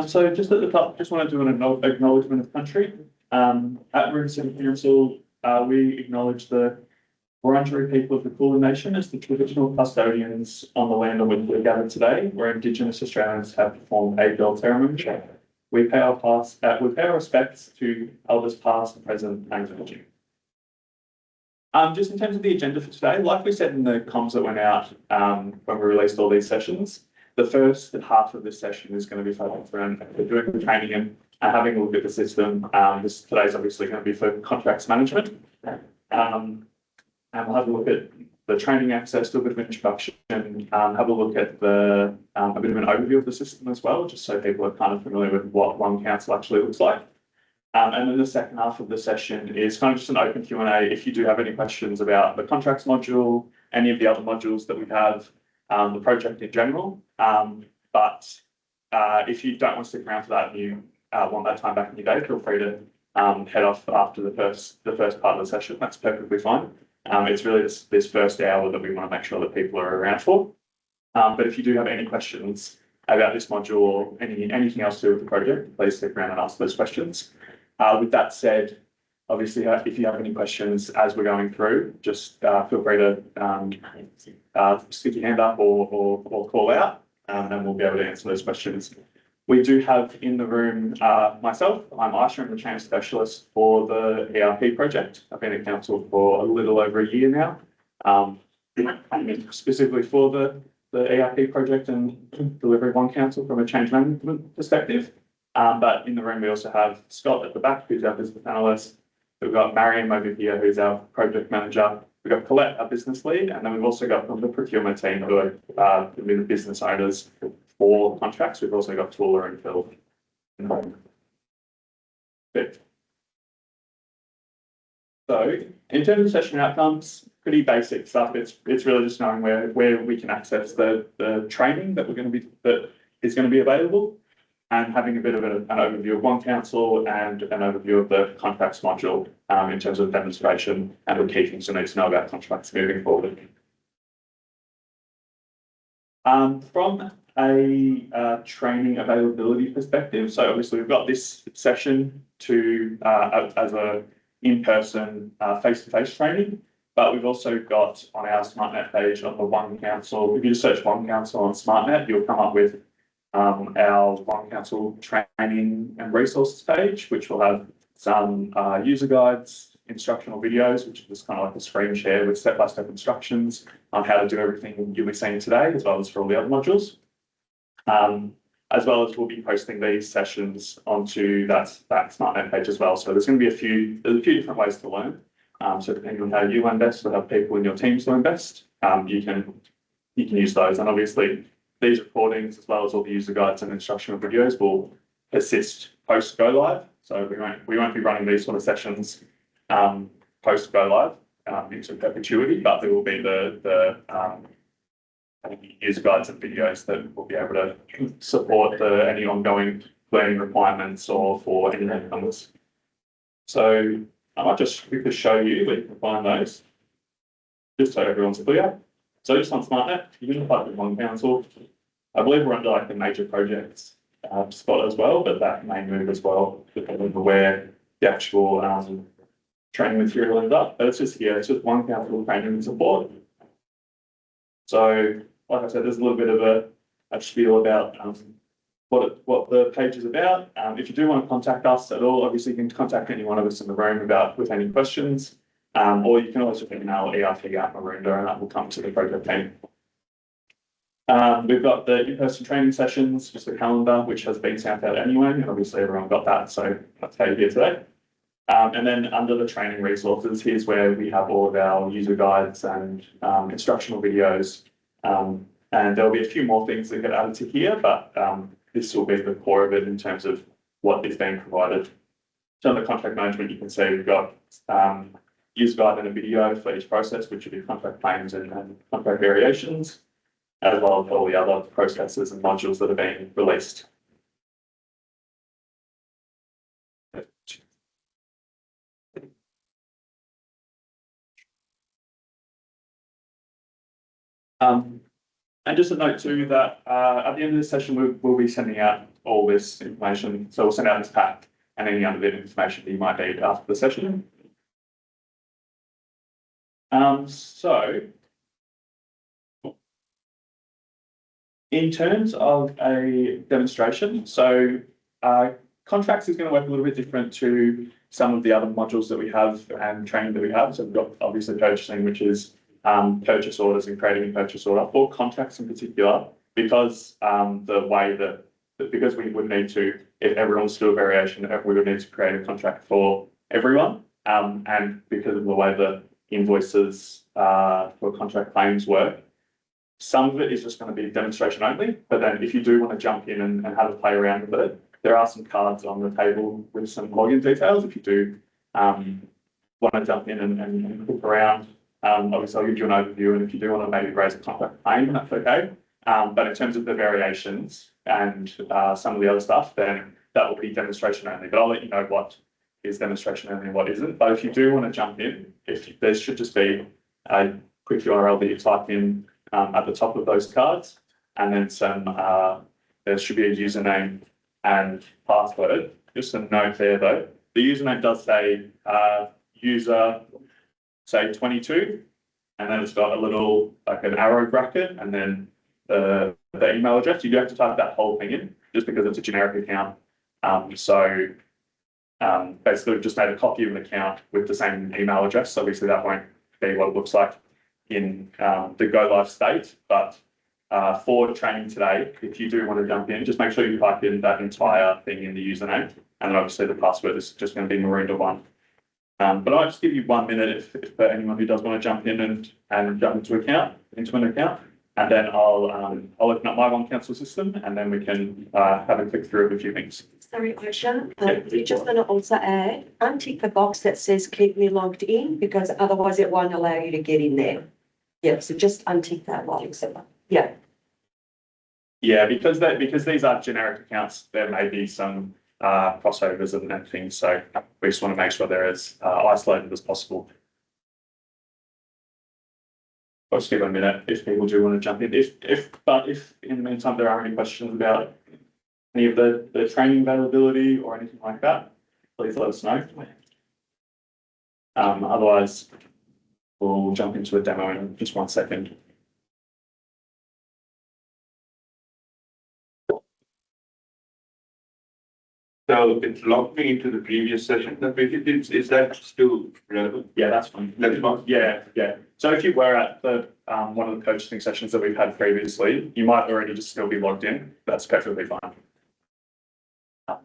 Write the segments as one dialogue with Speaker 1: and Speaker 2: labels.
Speaker 1: So just at the top, just want to do an acknowledgement of country. At Maroondah City Council, we acknowledge the Wurundjeri people of the Kulin Nation as the traditional custodians on the land on which we're gathered today, where Indigenous Australians have performed a bell ceremony. We pay our respects to elders past, present, and emerging. Just in terms of the agenda for today, like we said in the comms that went out when we released all these sessions, the first half of this session is going to be focused around doing the training and having a look at the system. Today's obviously going to be for contracts management. And we'll have a look at the training access, do a bit of introduction, have a look at a bit of an overview of the system as well, just so people are kind of familiar with what OneCouncil actually looks like. And then the second half of the session is kind of just an open Q&A. If you do have any questions about the contracts module, any of the other modules that we have, the project in general. But if you don't want to stick around for that and you want that time back in your day, feel free to head off after the first part of the session. That's perfectly fine. It's really this first hour that we want to make sure that people are around for. But if you do have any questions about this module or anything else to do with the project, please stick around and ask those questions. With that said, obviously, if you have any questions as we're going through, just feel free to stick your hand up or call out, and we'll be able to answer those questions. We do have in the room myself. I'm Aisha, I'm the change specialist for the ERP project. I've been at council for a little over a year now, specifically for the ERP project and delivering OneCouncil from a change management perspective. But in the room, we also have Scott at the back, who's our business analyst. We've got Mariam over here, who's our project manager. We've got Colette, our business lead, and then we've also got from the procurement team who are the business owners for contracts. We've also got Tula and Phil. So in terms of session outcomes, pretty basic stuff. It's really just knowing where we can access the training that is going to be available, and having a bit of an overview of OneCouncil and an overview of the contracts module in terms of demonstration and the key things you need to know about contracts moving forward. From a training availability perspective, so obviously we've got this session as a in-person face-to-face training, but we've also got on our SmartNet page on the OneCouncil, if you just search OneCouncil on SmartNet, you'll come up with our OneCouncil training and resources page, which will have some user guides, instructional videos, which is just kind of like a screen share with step-by-step instructions on how to do everything you'll be seeing today, as well as for all the other modules. As well as we'll be posting these sessions onto that SmartNet page as well. So there's going to be a few different ways to learn. So depending on how you learn best, or how people in your teams learn best, you can use those. And obviously, these recordings, as well as all the user guides and instructional videos, will persist post go live. So we won't be running these sort of sessions post go live into perpetuity, but there will be the user guides and videos that will be able to support any ongoing learning requirements or for any newcomers. So I might just quickly show you where you can find those, just so everyone's clear. So just on SmartNet, you can apply with OneCouncil. I believe we're under like the major projects spot as well, but that may move as well, depending on where the actual training material ends up. But it's just here, it's just OneCouncil training and support. So, like I said, there's a little bit of a spiel about what the page is about. If you do want to contact us at all, obviously you can contact any one of us in the room with any questions, or you can also email ERP@Maroondah and that will come to the project team. We've got the in-person training sessions, just the calendar, which has been sent out anyway, and obviously everyone got that, so that's how you're here today. And then under the training resources, here's where we have all of our user guides and instructional videos. And there'll be a few more things that get added to here, but this will be the core of it in terms of what is being provided. So under contract management, you can see we've got user guide and a video for each process, which will be contract claims and contract variations. as well as all the other processes and modules that are being released. And just a note too that at the end of this session, we'll be sending out all this information. So we'll send out this pack and any other bit of information that you might need after the session. So in terms of a demonstration, so contracts is going to work a little bit different to some of the other modules that we have and training that we have. So we've got obviously purchasing, which is purchase orders and creating a purchase order for contracts in particular, because the way that because we would need to, if everyone's still a variation, we would need to create a contract for everyone, and because of the way the invoices for contract claims work, some of it is just going to be demonstration only. But then if you do want to jump in and have a play around with it, there are some cards on the table with some login details. If you do want to jump in and look around, obviously I'll give you an overview, and if you do want to maybe raise a contract claim, that's okay. But in terms of the variations and some of the other stuff, then that will be demonstration only. But I'll let you know what is demonstration only and what isn't. But if you do want to jump in, there should just be a quick URL that you type in at the top of those cards, and then there should be a username and password. Just a note there though, the username does say user, say 22, and then it's got a little like an arrow bracket, and then the email address. You do have to type that whole thing in just because it's a generic account. Basically we've just made a copy of an account with the same email address. So obviously that won't be what it looks like in the go live state, but for training today, if you do want to jump in, just make sure you type in that entire thing in the username, and then obviously the password is just going to be Maroondah1. But I'll just give you 1 minute if for anyone who does want to jump in and jump into an account, and then I'll open up my OneCouncil system, and then we can have a click through of a few things.
Speaker 2: Sorry, Osha, we're just going to also add, untick the box that says keep me logged in, because otherwise it won't allow you to get in there. Yeah, so just untick that box. Yeah.
Speaker 1: Yeah, because these are generic accounts, there may be some crossovers and things. So we just want to make sure they're as isolated as possible. I'll just give it a minute if people do want to jump in. But if in the meantime there are any questions about any of the training availability or anything like that, please let us know. Otherwise, we'll jump into a demo in just 1 second.
Speaker 3: So it's logged me into the previous session that we did. Is that still relevant?
Speaker 1: Yeah, that's fine.
Speaker 3: That's fine.
Speaker 1: Yeah. So if you were at the one of the purchasing sessions that we've had previously, you might already just still be logged in. That's perfectly fine.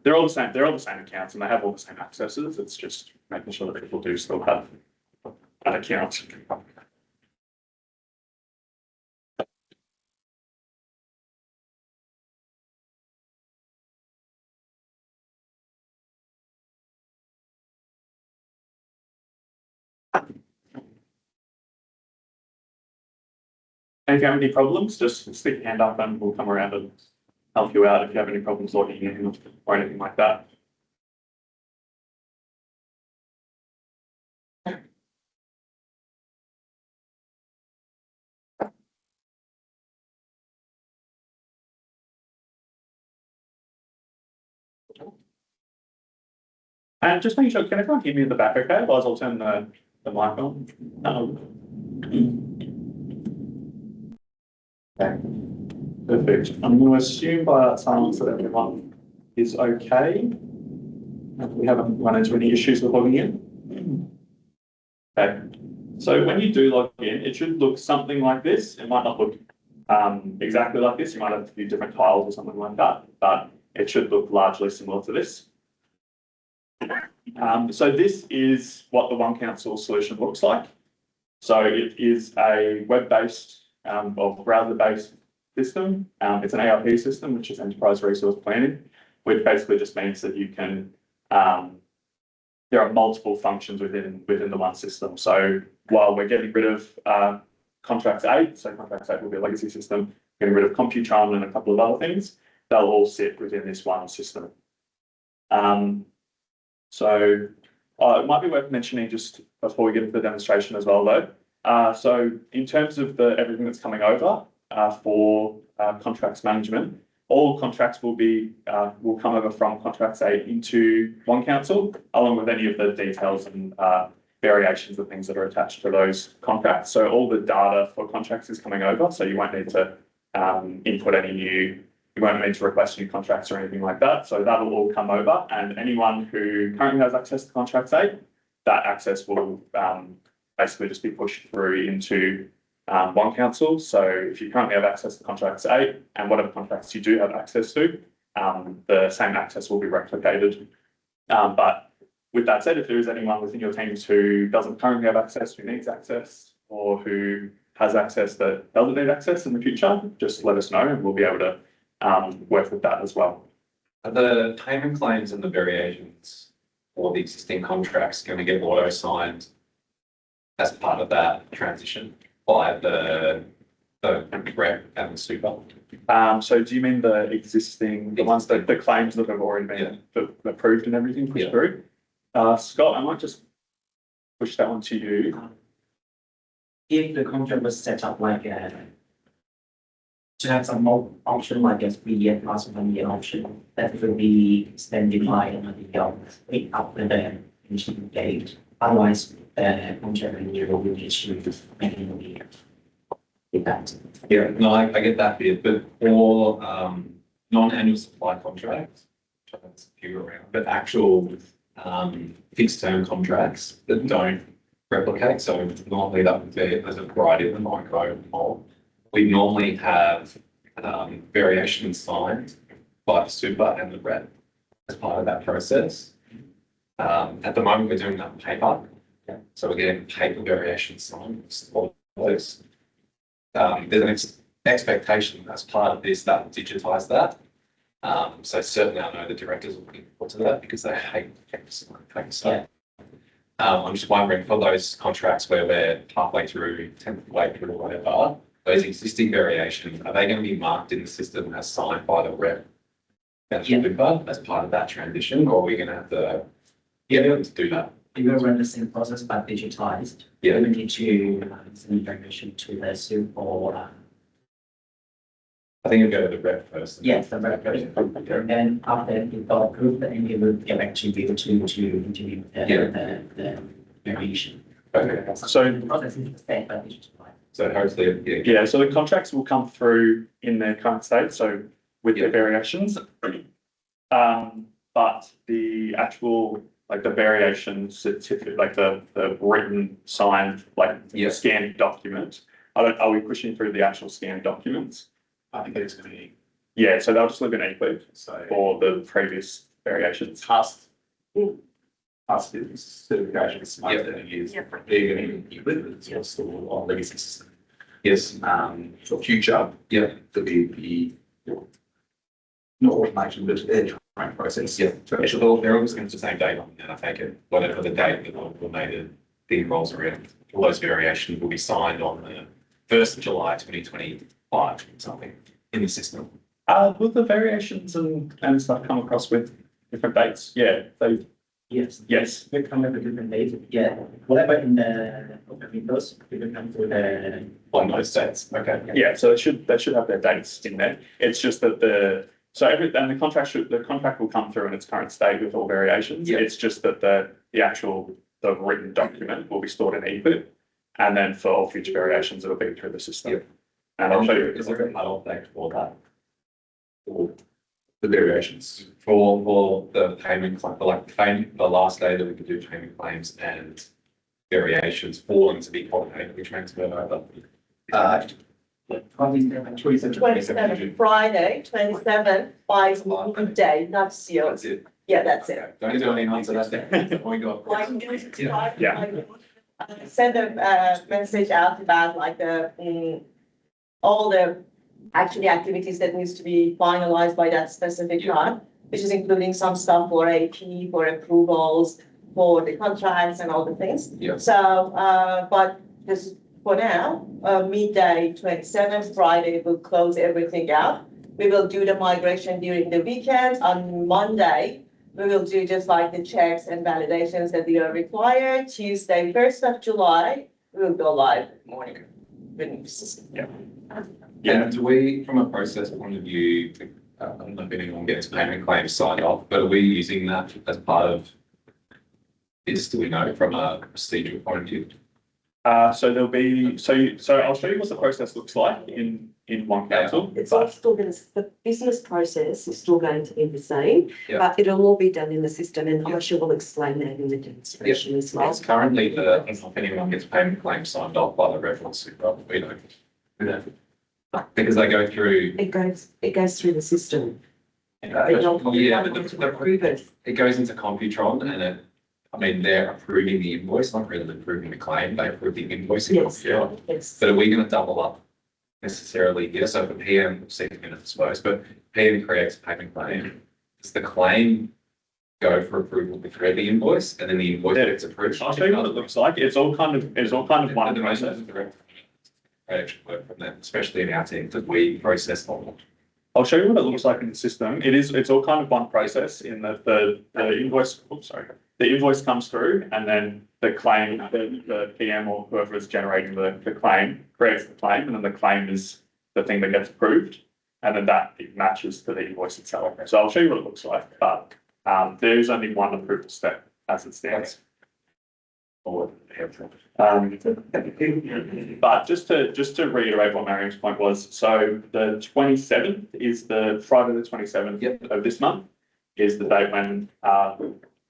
Speaker 1: They're all the same. They're all the same accounts, and they have all the same accesses. It's just making sure that people do still have an account. And if you have any problems, just stick your hand up and we'll come around and help you out if you have any problems logging in or anything like that. And just making sure, can everyone hear me in the back okay? Otherwise I'll turn the mic on. Okay, perfect. I'm going to assume by that silence that everyone is okay. We haven't run into any issues with logging in. Okay, so when you do log in, it should look something like this. It might not look exactly like this. You might have a few different tiles or something like that, but it should look largely similar to this. So this is what the OneCouncil solution looks like. So it is a web-based or browser-based system. It's an ERP system, which is Enterprise Resource Planning, which basically just means that you can, there are multiple functions within the one system. So while we're getting rid of contracts 8, so contracts 8 will be a legacy system, getting rid of Computron and a couple of other things, they'll all sit within this one system. So it might be worth mentioning just before we get into the demonstration as well, though. So in terms of everything that's coming over for contracts management, all contracts will come over from contracts 8 into OneCouncil, along with any of the details and variations of things that are attached to those contracts. So all the data for contracts is coming over, so you won't need to input any new, you won't need to request new contracts or anything like that. So that'll all come over, and anyone who currently has access to contracts 8, that access will basically just be pushed through into OneCouncil. So if you currently have access to contracts 8 and whatever contracts you do have access to, the same access will be replicated. But with that said, if there is anyone within your teams who doesn't currently have access, who needs access, or who has access that doesn't need access in the future, just let us know and we'll be able to work with that as well.
Speaker 4: Are the payment claims and the variations for the existing contracts going to get auto signed as part of that transition by the rep and the super?
Speaker 1: So do you mean the existing, the ones that the claims that have already been approved and everything pushed through? Scott, I might just push that one to you.
Speaker 5: If the contract was set up like to have some more option like a 3-year plus 1 year option, that will be extended by another year after the initial date. Otherwise, the contract renewal will be issued within the year. Depends.
Speaker 4: Yeah, no, I get that bit, but for non-annual supply contracts, which that's a few around, but actual fixed term contracts that don't replicate. So normally that would be as a variety of the micro model. We normally have variations signed by the super and the rep as part of that process. At the moment, we're doing that on paper. So we're getting paper variations signed. All those. There's an expectation as part of this that we'll digitise that. So certainly I know the directors will looking forward to that because they hate paper stuff. I'm just wondering for those contracts where we're halfway through, 10th way through or whatever, those existing variations, are they going to be marked in the system as signed by the rep and super as part of that transition, or are we going to have to do that?
Speaker 5: We will run the same process but digitized.
Speaker 4: Yeah.
Speaker 5: We need to send information to the super or
Speaker 4: I think it'll go to the rep first.
Speaker 5: yes, the rep first. And then after it got approved, then it will get back to you to interview the variation.
Speaker 4: Okay.
Speaker 1: So
Speaker 5: The process is the same but digitized.
Speaker 4: So hopefully,
Speaker 1: yeah, so the contracts will come through in their current state, so with the variations. But the actual, like the variation certificate, like the written signed, like scanned document, are we pushing through the actual scanned documents?
Speaker 6: I think it's going to be
Speaker 1: Yeah, so they'll just live in eClip
Speaker 6: so
Speaker 1: for the previous variations.
Speaker 6: past business certifications. My understanding is they're going to be with the still on legacy system.
Speaker 4: yes.
Speaker 6: For future, there'll be the not automation, but training process.
Speaker 4: Yeah, so they're always going to the same date on that, I take it, whatever the date that the automated thing rolls around. All those variations will be signed on the 1st of July 2025 or something in the system.
Speaker 1: Will the variations and stuff come across with different dates? Yeah, they,
Speaker 5: Yes.
Speaker 1: yes.
Speaker 5: We come up with different dates. Yeah. Whatever in the windows, we will come to the
Speaker 4: On those dates, okay.
Speaker 1: Yeah, so they should have their dates in there. It's just that the contract will come through in its current state with all variations.
Speaker 4: Yeah.
Speaker 1: It's just that the written document will be stored in eClip, and then for all future variations, it'll be through the system.
Speaker 4: Yeah.
Speaker 1: And I'll show you.
Speaker 4: Is there a cut-off date for that?
Speaker 6: For the variations.
Speaker 4: For the payment, the last day that we could do payment claims and variations for them to be coordinated, which makes it over.
Speaker 2: 27th, Friday, 27th, by midday, not sealed.
Speaker 4: That's it.
Speaker 2: Yeah, that's it.
Speaker 4: Okay. Don't do any answer that. We got.
Speaker 2: Like, news is
Speaker 4: Yeah.
Speaker 2: Friday,
Speaker 1: Yeah.
Speaker 2: like, send a message out about like all the actually activities that needs to be finalized by that specific time, which is including some stuff for AP, for approvals, for the contracts and all the things.
Speaker 4: Yeah.
Speaker 2: So, but this for now, midday 27th, Friday, we'll close everything out. We will do the migration during the weekend. On Monday, we will do just like the checks and validations that we are required. Tuesday, 1st of July, we will go live morning. With the new system.
Speaker 1: Yeah.
Speaker 4: And do we, from a process point of view, I'm not getting on getting payment claims signed off, but are we using that as part of this? Do we know from a procedural point of view?
Speaker 1: So there'll be, so I'll show you what the process looks like in OneCouncil.
Speaker 7: It's all still going to, the business process is still going to be the same,
Speaker 4: Yeah.
Speaker 7: but it'll all be done in the system, and I'm sure we'll explain that in the demonstration as well.
Speaker 4: It's currently I don't know if anyone gets payment claims signed off by the reference super, we don't. Because they go through.
Speaker 7: It goes through the system.
Speaker 4: Yeah, but
Speaker 7: Approve it.
Speaker 4: it goes into Computron and they're approving the invoice, not really approving the claim, they approve the invoice in
Speaker 7: Yes,
Speaker 4: Computron.
Speaker 7: yes.
Speaker 4: But are we going to double up necessarily here? So for PM, see if you're going to dispose, but PM creates a payment claim. Does the claim go for approval through the invoice and then the invoice gets approved?
Speaker 1: I'll show you what it looks like. It's all kind of one process.
Speaker 4: Actually work from that, especially in our team, that we process all.
Speaker 1: I'll show you what it looks like in the system. It's all kind of one process in that the invoice, the invoice comes through and then the claim, the PM or whoever is generating the claim creates the claim, and then the claim is the thing that gets approved. And then that it matches to the invoice itself. So I'll show you what it looks like, but there is only one approval step as it stands. But just to reiterate what Mariam's point was, so the 27th is the Friday the 27th of this month is the date when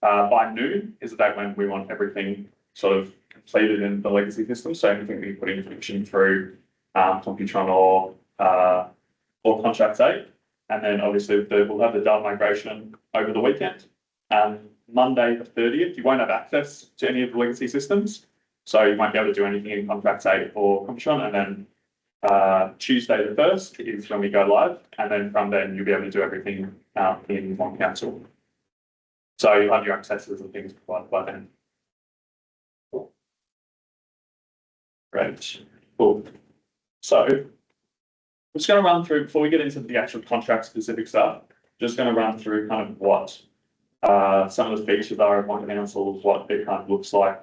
Speaker 1: by noon is the date when we want everything sort of completed in the legacy system. So anything we put in fiction through Computron or Contract 8, and then obviously we'll have the data migration over the weekend. Monday the 30th, you won't have access to any of the legacy systems. So you won't be able to do anything in Contract 8 or Computron. And then Tuesday the 1st is when we go live. And then from then you'll be able to do everything in OneCouncil. So you'll have your accesses and things provided by then. Great. Cool. So I'm just going to run through, before we get into the actual contract specific stuff, just going to run through kind of what some of the features are of OneCouncil, what it kind of looks like,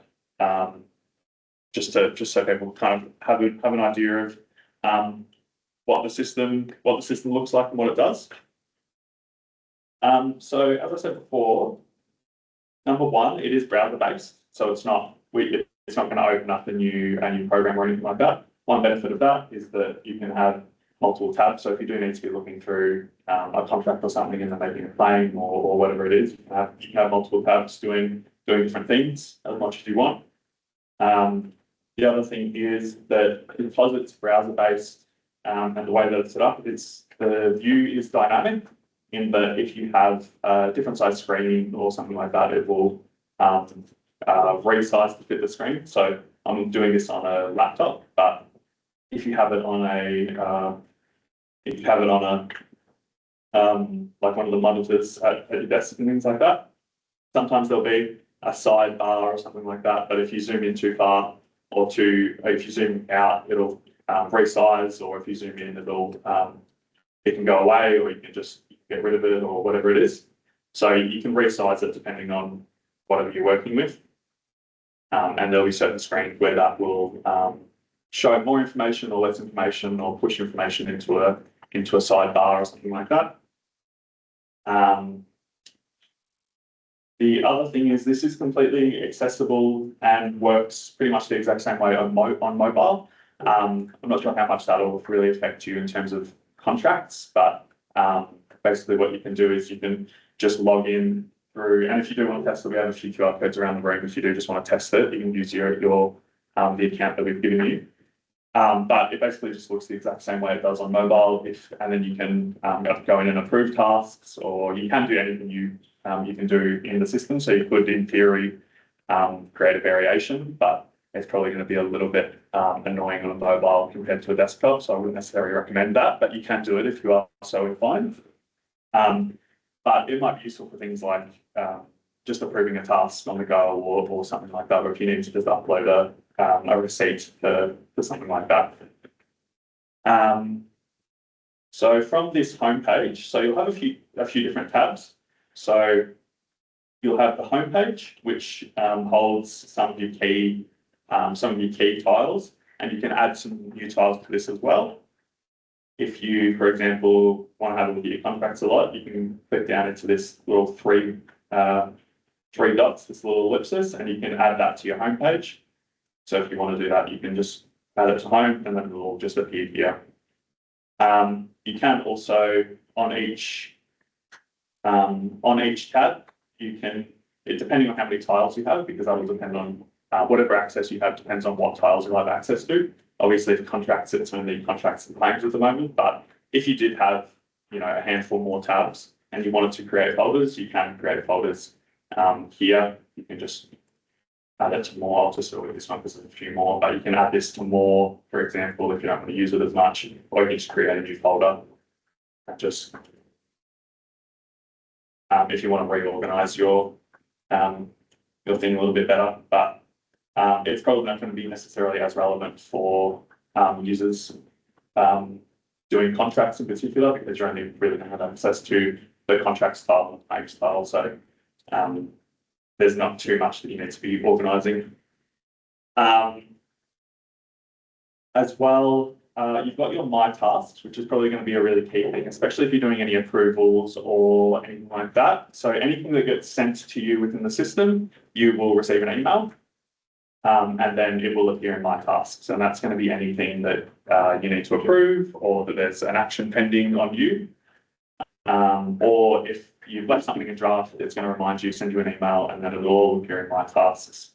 Speaker 1: just so people kind of have an idea of what the system looks like and what it does. So as I said before, number one, it is browser based, so it's not going to open up a new program or anything like that. One benefit of that is that you can have multiple tabs. So if you do need to be looking through a contract or something and then making a claim or whatever it is, you can have multiple tabs doing different things as much as you want. The other thing is that because it's browser based and the way that it's set up, the view is dynamic in that if you have a different size screen or something like that, it will resize to fit the screen. So I'm doing this on a laptop, but if you have it on like one of the monitors at your desk and things like that, sometimes there'll be a sidebar or something like that. But if you zoom in too far or if you zoom out, it'll resize, or if you zoom in, it can go away, or you can just get rid of it or whatever it is. So you can resize it depending on whatever you're working with. And there'll be certain screens where that will show more information or less information or push information into a sidebar or something like that. The other thing is this is completely accessible and works pretty much the exact same way on mobile. I'm not sure how much that will really affect you in terms of contracts, but basically what you can do is you can just log in through, and if you do want to test it, we have a few QR codes around the room. If you do just want to test it, you can use your the account that we've given you. But it basically just looks the exact same way it does on mobile. And then you can go in and approve tasks, or you can do anything you can do in the system. So you could, in theory, create a variation, but it's probably going to be a little bit annoying on a mobile compared to a desktop. So I wouldn't necessarily recommend that, but you can do it if you are so inclined. But it might be useful for things like just approving a task on the go or something like that, or if you need to just upload a receipt for something like that. So from this homepage, so you'll have a few different tabs. So you'll have the homepage, which holds some of your key tiles, and you can add some new tiles to this as well. If you, for example, want to have a look at your contracts a lot, you can click down into this little three dots, this little ellipsis, and you can add that to your homepage. So if you want to do that, you can just add it to home, and then it will just appear here. You can also on each tab, you can, depending on how many tiles you have, because that will depend on whatever access you have depends on what tiles you have access to. Obviously, for contracts, it's only contracts and claims at the moment. But if you did have, a handful more tabs and you wanted to create folders, you can create folders here. You can just add it to more. I'll just do this one because there's a few more, but you can add this to more, for example, if you don't want to use it as much, or you can just create a new folder. Just if you want to reorganize your thing a little bit better, but it's probably not going to be necessarily as relevant for users doing contracts in particular, because you're only really going to have access to the contract style and claim style. So there's not too much that you need to be organising. As well, you've got your My Tasks, which is probably going to be a really key thing, especially if you're doing any approvals or anything like that. So anything that gets sent to you within the system, you will receive an email, and then it will appear in My Tasks. And that's going to be anything that you need to approve, or that there's an action pending on you. Or if you've left something in draft, it's going to remind you, send you an email, and then it'll all appear in My Tasks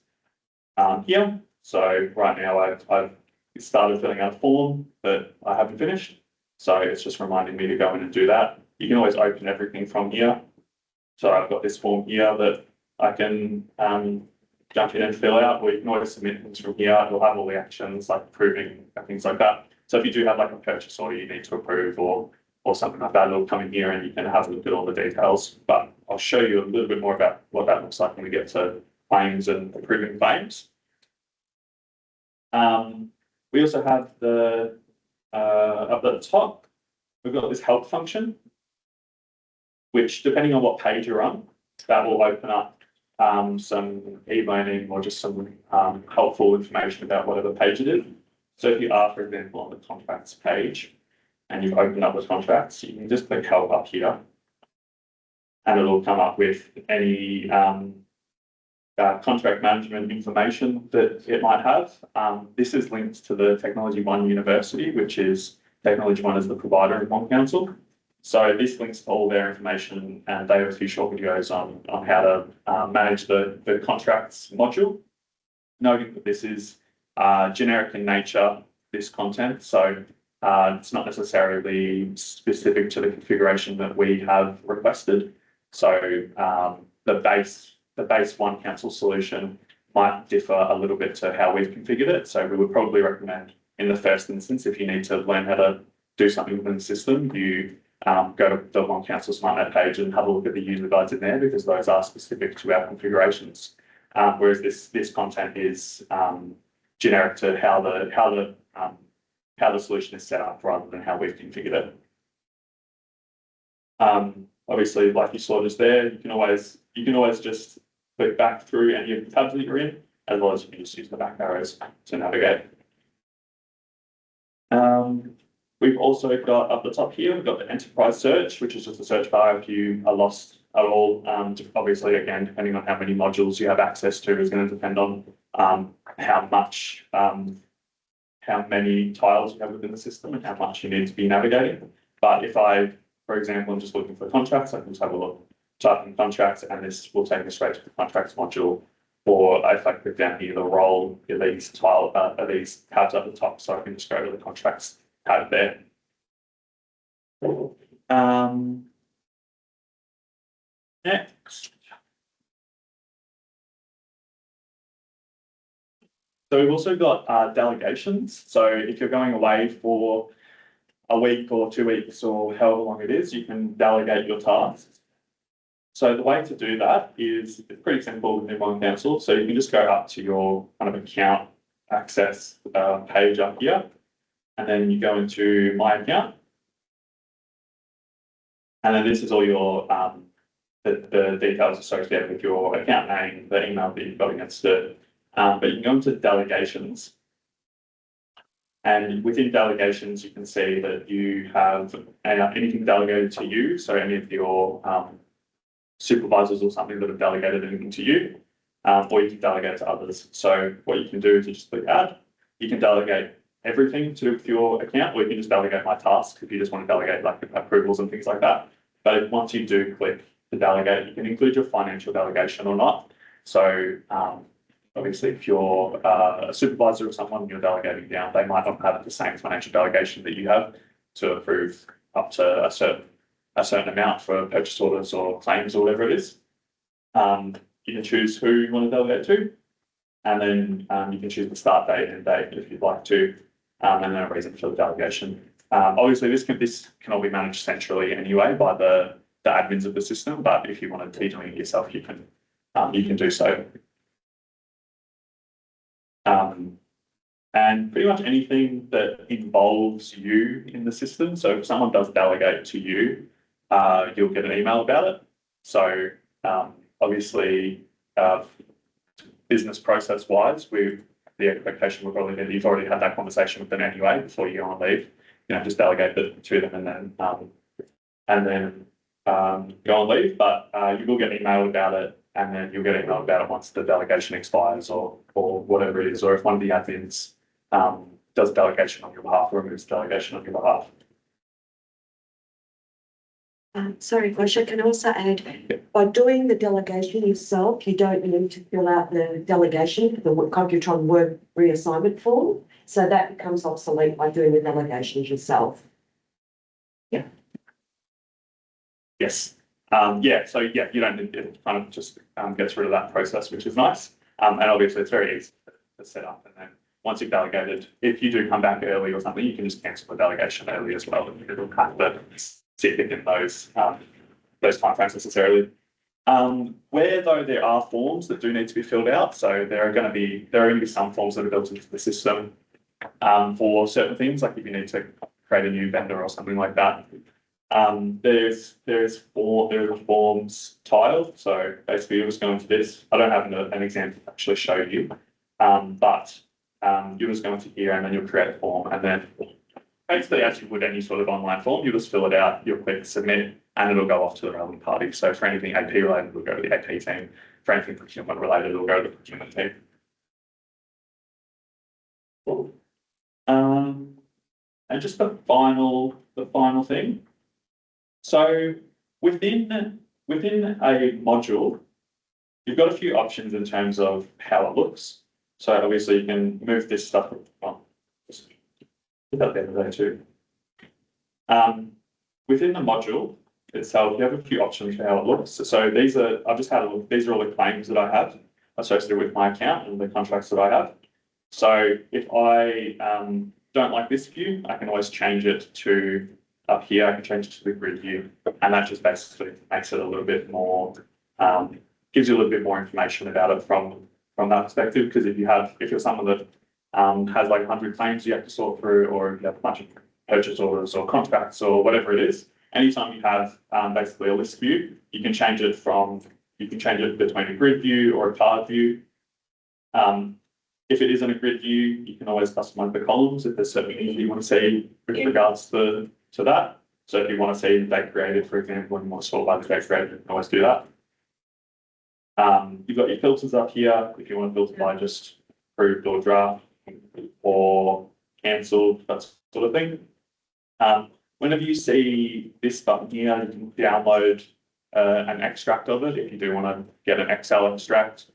Speaker 1: here. So right now I've started filling out a form that I haven't finished. So it's just reminding me to go in and do that. You can always open everything from here. So I've got this form here that I can jump in and fill out, or you can always submit things from here. It'll have all the actions like approving and things like that. So if you do have like a purchase order you need to approve or something like that, it'll come in here and you can have a look at all the details. But I'll show you a little bit more about what that looks like when we get to claims and approving claims. We also have the, up at the top, we've got this help function, which depending on what page you're on, that will open up some e-learning or just some helpful information about whatever page it is. So if you are, for example, on the contracts page and you've opened up the contracts, you can just click help up here and it'll come up with any contract management information that it might have. This is linked to the Technology One University, which is Technology One is the provider of OneCouncil. So this links to all their information, and they have a few short videos on how to manage the contracts module. Noting that this is generic in nature, this content, so it's not necessarily specific to the configuration that we have requested. So the base OneCouncil solution might differ a little bit to how we've configured it. So we would probably recommend in the first instance, if you need to learn how to do something within the system, you go to the OneCouncil SmartNet page and have a look at the user guides in there, because those are specific to our configurations. Whereas this content is generic to how the solution is set up rather than how we've configured it. Obviously, like you saw just there, you can always just click back through any of the tabs that you're in, as well as you can just use the back arrows to navigate. We've also got up the top here, we've got the enterprise search, which is just a search bar if you are lost at all. Obviously, again, depending on how many modules you have access to is going to depend on how many tiles you have within the system and how much you need to be navigating. But if for example, I'm just looking for contracts, I can just have a look, type in contracts, and this will take me straight to the contracts module. Or if I click down here, the role, these tabs at the top, so I can just go to the contracts tab there. Next. So we've also got delegations. So if you're going away for a week or 2 weeks or however long it is, you can delegate your tasks. So the way to do that is it's pretty simple within OneCouncil. So you can just go up to your kind of account access page up here. And then you go into My Account. And then this is all your, the details associated with your account name, the email that you've got against it. But you can go into Delegations. And within Delegations, you can see that you have anything delegated to you. So any of your supervisors or something that have delegated anything to you, or you can delegate to others. So what you can do is you just click Add. You can delegate everything to your account, or you can just delegate my tasks if you just want to delegate like approvals and things like that. But once you do click to delegate, you can include your financial delegation or not. So obviously, if you're a supervisor or someone you're delegating down, they might not have the same financial delegation that you have to approve up to a certain amount for purchase orders or claims or whatever it is. You can choose who you want to delegate to, and then you can choose the start date and date if you'd like to, and then a reason for the delegation. Obviously, this can all be managed centrally anyway by the admins of the system, but if you want to be doing it yourself, you can do so. And pretty much anything that involves you in the system. So if someone does delegate to you, you'll get an email about it. So obviously, business process wise, the expectation will probably be that you've already had that conversation with them anyway before you go on leave. Just delegate it to them and then go on leave. But you will get an email about it, and then you'll get an email about it once the delegation expires or whatever it is, or if one of the admins does delegation on your behalf or removes delegation on your behalf.
Speaker 7: Sorry, Gosha, can I also add, by doing the delegation yourself, you don't need to fill out the delegation, the Computron work reassignment form. So that becomes obsolete by doing the delegations yourself. Yeah.
Speaker 1: Yes. So you don't need it, kind of just gets rid of that process, which is nice. And obviously it's very easy to set up. And then once you've delegated, if you do come back early or something, you can just cancel the delegation early as well. You don't have to sit within those timeframes necessarily. Where though there are forms that do need to be filled out, so there are going to be some forms that are built into the system for certain things, like if you need to create a new vendor or something like that. There's a forms tile. So basically you'll just go into this. I don't have an example to actually show you, but you'll just go into here and then you'll create a form, and then basically as you would any sort of online form, you just fill it out, you'll click submit, and it'll go off to the relevant party. So for anything AP related, it'll go to the AP team. For anything procurement related, it'll go to the procurement team. Cool. And just the final thing. So within a module, you've got a few options in terms of how it looks. So obviously you can move this stuff on. Just put that there too. Within the module itself, you have a few options for how it looks. So these are, I've just had a look, these are all the claims that I have associated with my account and the contracts that I have. So if I don't like this view, I can always change it to up here. I can change it to the grid view, and that just basically makes it a little bit more, gives you a little bit more information about it from that perspective. Because if you're someone that has like 100 claims you have to sort through, or if you have a bunch of purchase orders or contracts or whatever it is, anytime you have basically a list view, you can change it between a grid view or a card view. If it isn't a grid view, you can always customize the columns if there's certain things you want to see with regards to that. So if you want to see the date created, for example, and you want to sort by the date created, you can always do that. You've got your filters up here if you want to filter by just approved or draft or cancelled, that sort of thing. Whenever you see this button here, you can download an extract of it if you do want to get an Excel extract,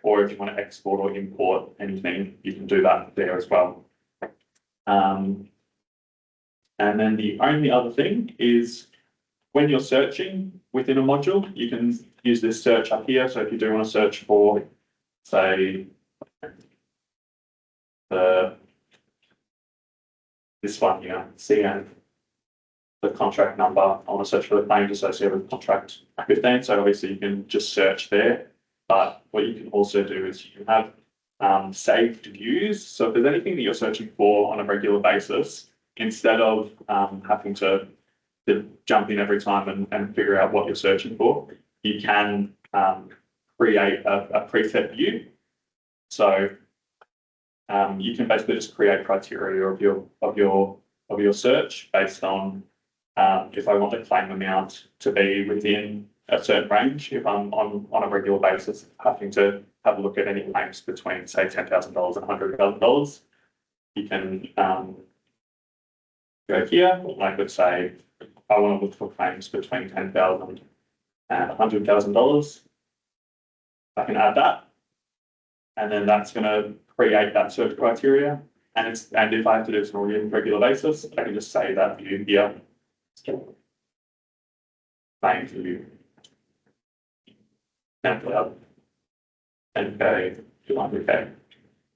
Speaker 1: or if you want to export or import anything, you can do that there as well. And then the only other thing is when you're searching within a module, you can use this search up here. So if you do want to search for, say, this one here, CN, the contract number, I want to search for the claims associated with contract 15. So obviously you can just search there. But what you can also do is you can have saved views. So if there's anything that you're searching for on a regular basis, instead of having to jump in every time and figure out what you're searching for, you can create a preset view. So you can basically just create criteria of your search based on if I want the claim amount to be within a certain range, if I'm on a regular basis having to have a look at any claims between, say, $10,000 and $100,000, you can go here. I could say I want to look for claims between $10,000 and $100,000. I can add that, and then that's going to create that search criteria. And if I have to do this on a regular basis, I can just say that view here. Claim view. And pay 200K,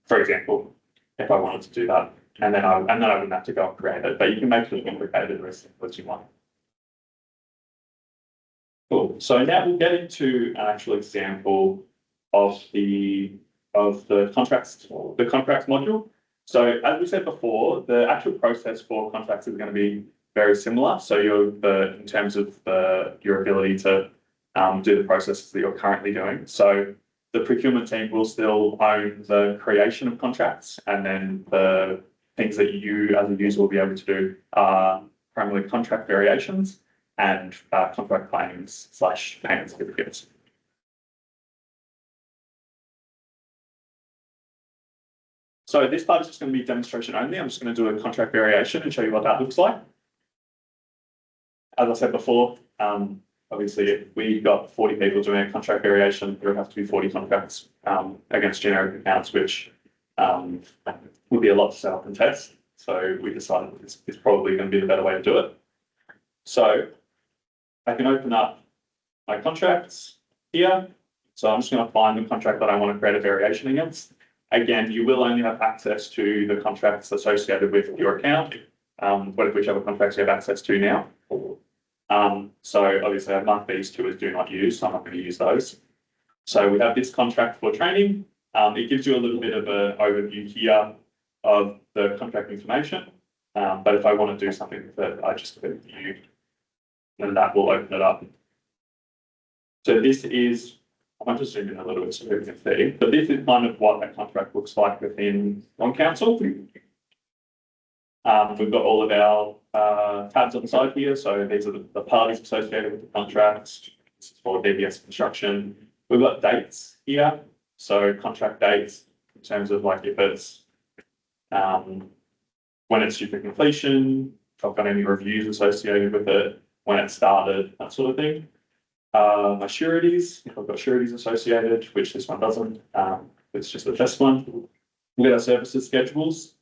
Speaker 1: for example, if I wanted to do that, and then I wouldn't have to go and create it. But you can make it as complicated or as simple as you want. Cool. So now we'll get into an actual example of the contracts module. So as we said before, the actual process for contracts is going to be very similar. So in terms of your ability to do the processes that you're currently doing. So the procurement team will still own the creation of contracts, and then the things that you as a user will be able to do are primarily contract variations and contract claims / payment certificates. So this part is just going to be demonstration only. I'm just going to do a contract variation and show you what that looks like. As I said before, obviously, if we've got 40 people doing a contract variation, there would have to be 40 contracts against generic accounts, which would be a lot to set up and test. So we decided it's probably going to be the better way to do it. So I can open up my contracts here. So I'm just going to find the contract that I want to create a variation against. Again, you will only have access to the contracts associated with your account, whichever contracts you have access to now. So obviously I've marked these two as do not use, so I'm not going to use those. So we have this contract for training. It gives you a little bit of an overview here of the contract information. But if I want to do something with it, I just click view, and that will open it up. So this is, I might just zoom in a little bit so we can see, but this is kind of what that contract looks like within OneCouncil. We've got all of our tabs on the side here. So these are the parties associated with the contracts. This is for DBS construction. We've got dates here. So contract dates in terms of like if it's when it's due for completion, if I've got any reviews associated with it, when it started, that sort of thing. My sureties, if I've got sureties associated, which this one doesn't, it's just the test one. We've got our services schedules.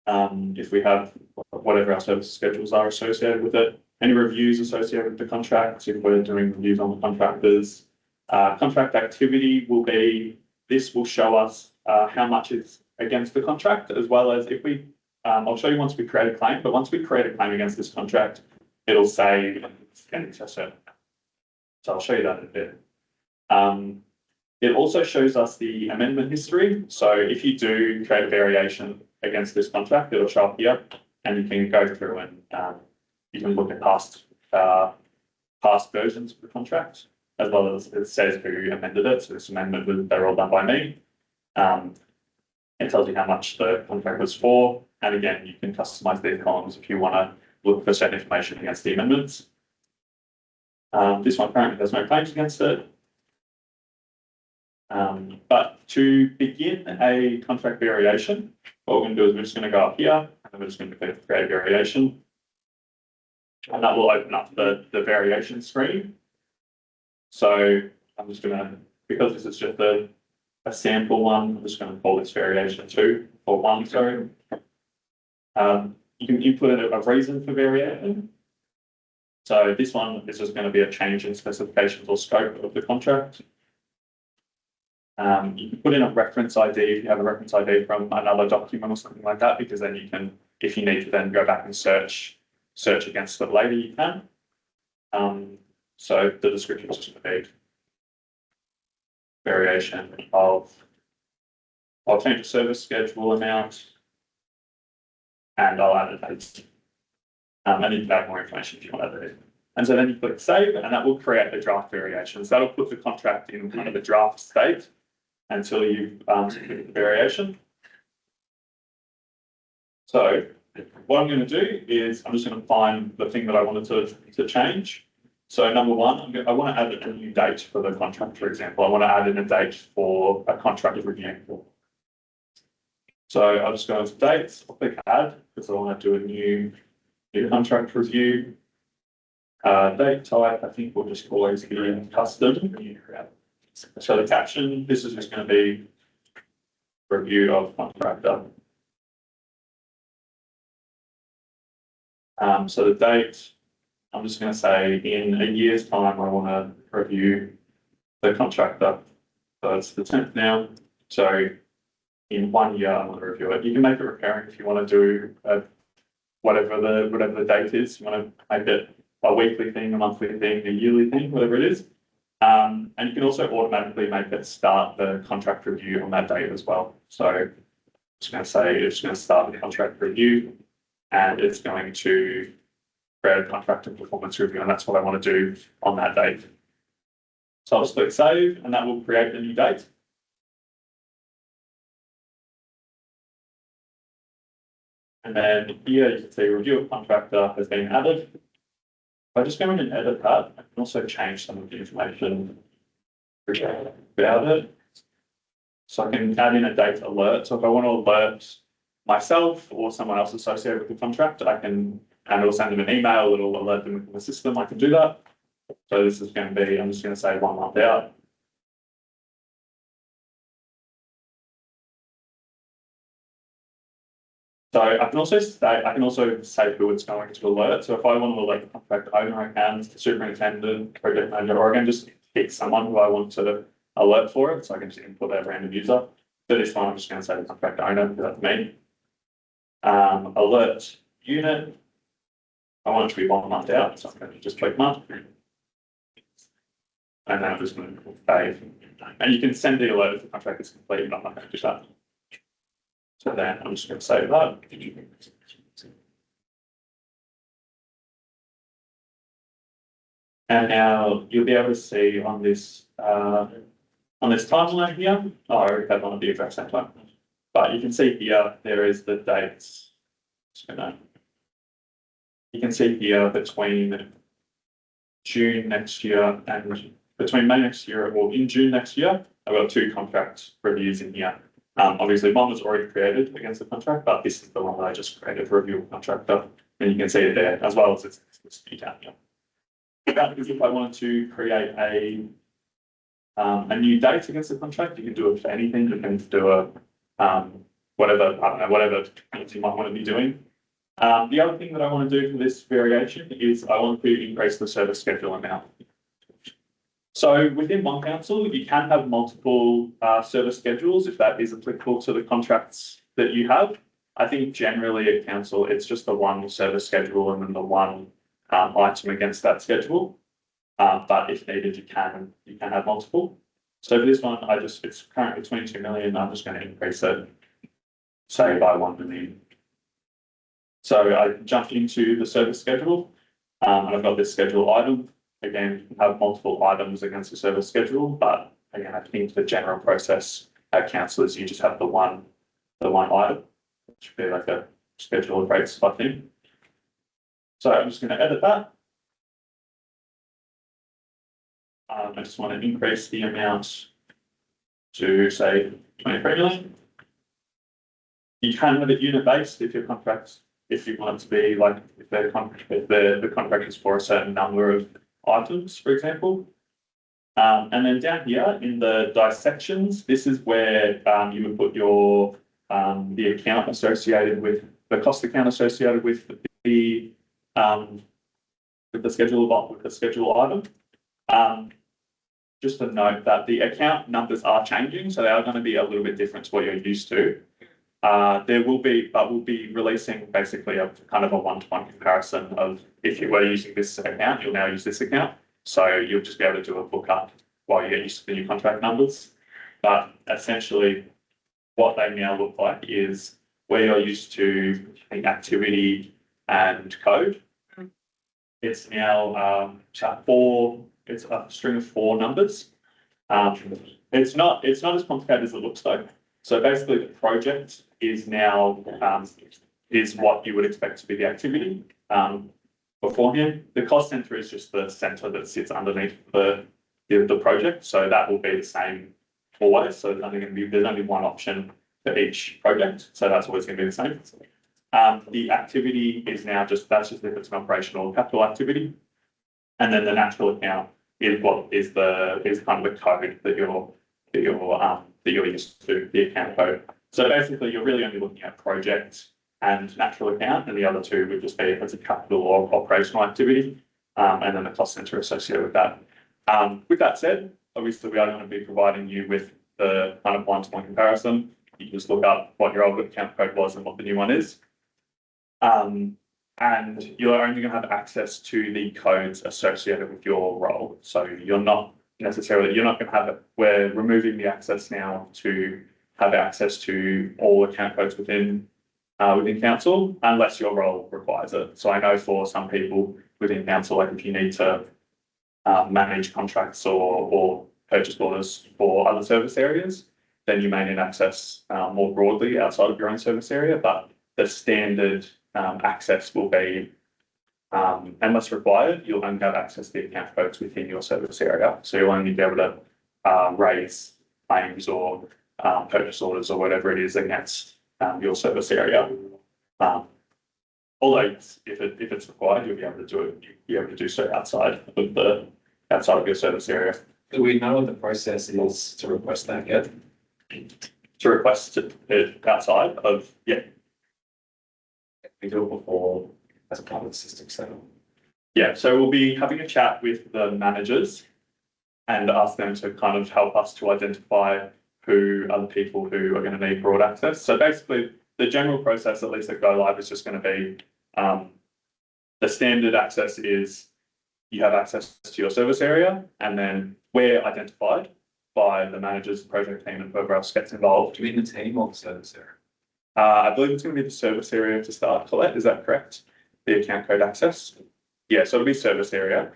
Speaker 1: If we have whatever our service schedules are associated with it, any reviews associated with the contracts, if we're doing reviews on the contractors, contract activity will be, this will show us how much is against the contract, as well as if we, I'll show you once we create a claim, but once we create a claim against this contract, it'll say, so I'll show you that in a bit. It also shows us the amendment history. So if you do create a variation against this contract, it'll show up here, and you can go through and you can look at past versions of the contract, as well as it says who amended it. So this amendment they're all done by me. It tells you how much the contract was for, and again, you can customize these columns if you want to look for certain information against the amendments. This one currently has no claims against it. But to begin a contract variation, what we're going to do is we're just going to go up here, and then we're just going to create a variation. And that will open up the variation screen. So I'm just going to, because this is just a sample one, I'm just going to call this variation 2, or 1, sorry. You can input a reason for variation. So this one is just going to be a change in specifications or scope of the contract. You can put in a reference ID if you have a reference ID from another document or something like that, because then you can, if you need to then go back and search against it later, you can. So the description is just going to be variation of I'll change the service schedule amount. And I'll add a date. And you can add more information if you want to add it. And so then you click save, and that will create the draft variations. That'll put the contract in kind of the draft state until you've submitted the variation. So what I'm going to do is I'm just going to find the thing that I wanted to change. So number one, I want to add a new date for the contract, for example. I want to add in a date for a contract review. So I'll just go into dates, I'll click add because I want to do a new contract review. Date type, I think we'll just always be custom. So the caption, this is just going to be review of contractor. So the date, I'm just going to say in a year's time, I want to review the contractor. So it's the 10th now. So in 1 year, I want to review it. You can make it recurring if you want to do whatever the date is. You want to make it a weekly thing, a monthly thing, a yearly thing, whatever it is. And you can also automatically make it start the contract review on that date as well. So I'm just going to say it's going to start the contract review and it's going to create a contract and performance review. And that's what I want to do on that date. So I'll just click save and that will create the new date. And then here you can see review of contractor has been added. If I just go in and edit that, I can also change some of the information about it. So I can add in a date alert. So if I want to alert myself or someone else associated with the contract, I can, and it'll send them an email, it'll alert them within the system, I can do that. So this is going to be, I'm just going to say 1 month out. So I can also say who it's going to alert. So if I want to alert the contract owner, I can, the superintendent, project manager, or I can just pick someone who I want to alert for it. So I can just input a random user. For this one, I'm just going to say the contract owner, because that's me. Alert unit. I want it to be 1 month out, so I'm going to just click month. And then I'm just going to click save. And you can send the alert if the contract is complete, but I'm not going to do that. So then I'm just going to save that. And now you'll be able to see on this timeline here. Oh, I already had one at the exact same time. But you can see here there is the dates. You can see here between June next year and between May next year or in June next year, I've got 2 contract reviews in here. Obviously one was already created against the contract, but this is the one that I just created for review of contractor, and you can see it there as well as it's account here. That is if I wanted to create a new date against the contract, you can do it for anything. You can do a whatever you might want to be doing. The other thing that I want to do for this variation is I want to increase the service schedule amount. So within OneCouncil, you can have multiple service schedules if that is applicable to the contracts that you have. I think generally at council, it's just the one service schedule and then the one item against that schedule. But if needed, you can have multiple. So for this one, it's currently 22 million. I'm just going to increase it, say by 1 million. So I jumped into the service schedule and I've got this schedule item. Again, you can have multiple items against the service schedule, but again, I think the general process at council is you just have the one item, which would be like a schedule of rates type thing. So I'm just going to edit that. I just want to increase the amount to say 23 million. You can have it unit based if your contracts, if you want it to be like if the contract is for a certain number of items, for example. And then down here in the dissections, this is where you would put your the account associated with the cost account associated with the schedule item. Just to note that the account numbers are changing, so they are going to be a little bit different to what you're used to. We'll be releasing basically a kind of a one-to-one comparison of if you were using this account, you'll now use this account. So you'll just be able to do a lookup while you get used to the new contract numbers. But essentially, what they now look like is where you're used to activity and code. It's now it's a string of 4 numbers. It's not as complicated as it looks though. So basically the project is now is what you would expect to be the activity beforehand. The cost center is just the center that sits underneath the project. So that will be the same always. So there's only one option for each project. So that's always going to be the same. The activity is now that's just if it's an operational capital activity. And then the natural account is kind of the code that you're used to, the account code. So basically you're really only looking at project and natural account, and the other two would just be if it's a capital or operational activity, and then the cost center associated with that. With that said, obviously we are going to be providing you with the kind of one-to-one comparison. You can just look up what your old account code was and what the new one is. And you're only going to have access to the codes associated with your role. So you're not going to have it. We're removing the access now to have access to all account codes within council, unless your role requires it. So I know for some people within council, like if you need to manage contracts or purchase orders for other service areas, then you may need access more broadly outside of your own service area. But the standard access will be, unless required, you'll only have access to the account codes within your service area. So you'll only be able to raise claims or purchase orders or whatever it is against your service area. Although if it's required, you'll be able to do it. You'll be able to do so outside of your service area.
Speaker 4: Do we know what the process is to request that yet?
Speaker 1: To request it outside of, yeah.
Speaker 4: We do it before as a part of the system setup.
Speaker 1: Yeah, so we'll be having a chat with the managers and ask them to kind of help us to identify who are the people who are going to need broad access. So basically, the general process, at least at Go Live, is just going to be the standard access is you have access to your service area, and then we're identified by the managers, the project team, and whoever else gets involved.
Speaker 4: Do you mean the team or the service area?
Speaker 1: I believe it's going to be the service area to start, Colette, is that correct? The account code access? Yeah, so it'll be service area.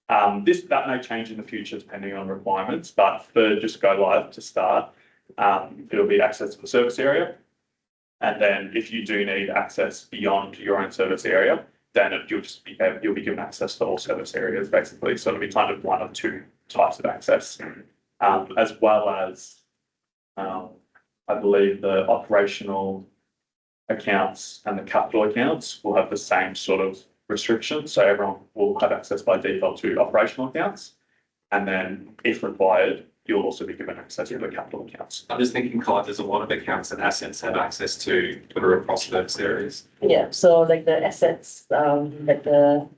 Speaker 1: That may change in the future depending on requirements, but for just Go Live to start, it'll be access to the service area. And then if you do need access beyond your own service area, then you'll be given access to all service areas basically. So it'll be kind of one of 2 types of access, as well as I believe the operational accounts and the capital accounts will have the same sort of restrictions. So everyone will have access by default to operational accounts. And then if required, you'll also be given access to the capital accounts.
Speaker 4: I'm just thinking, Colette, there's a lot of accounts and assets have access to that are across those areas.
Speaker 8: Yeah, so like the assets, like the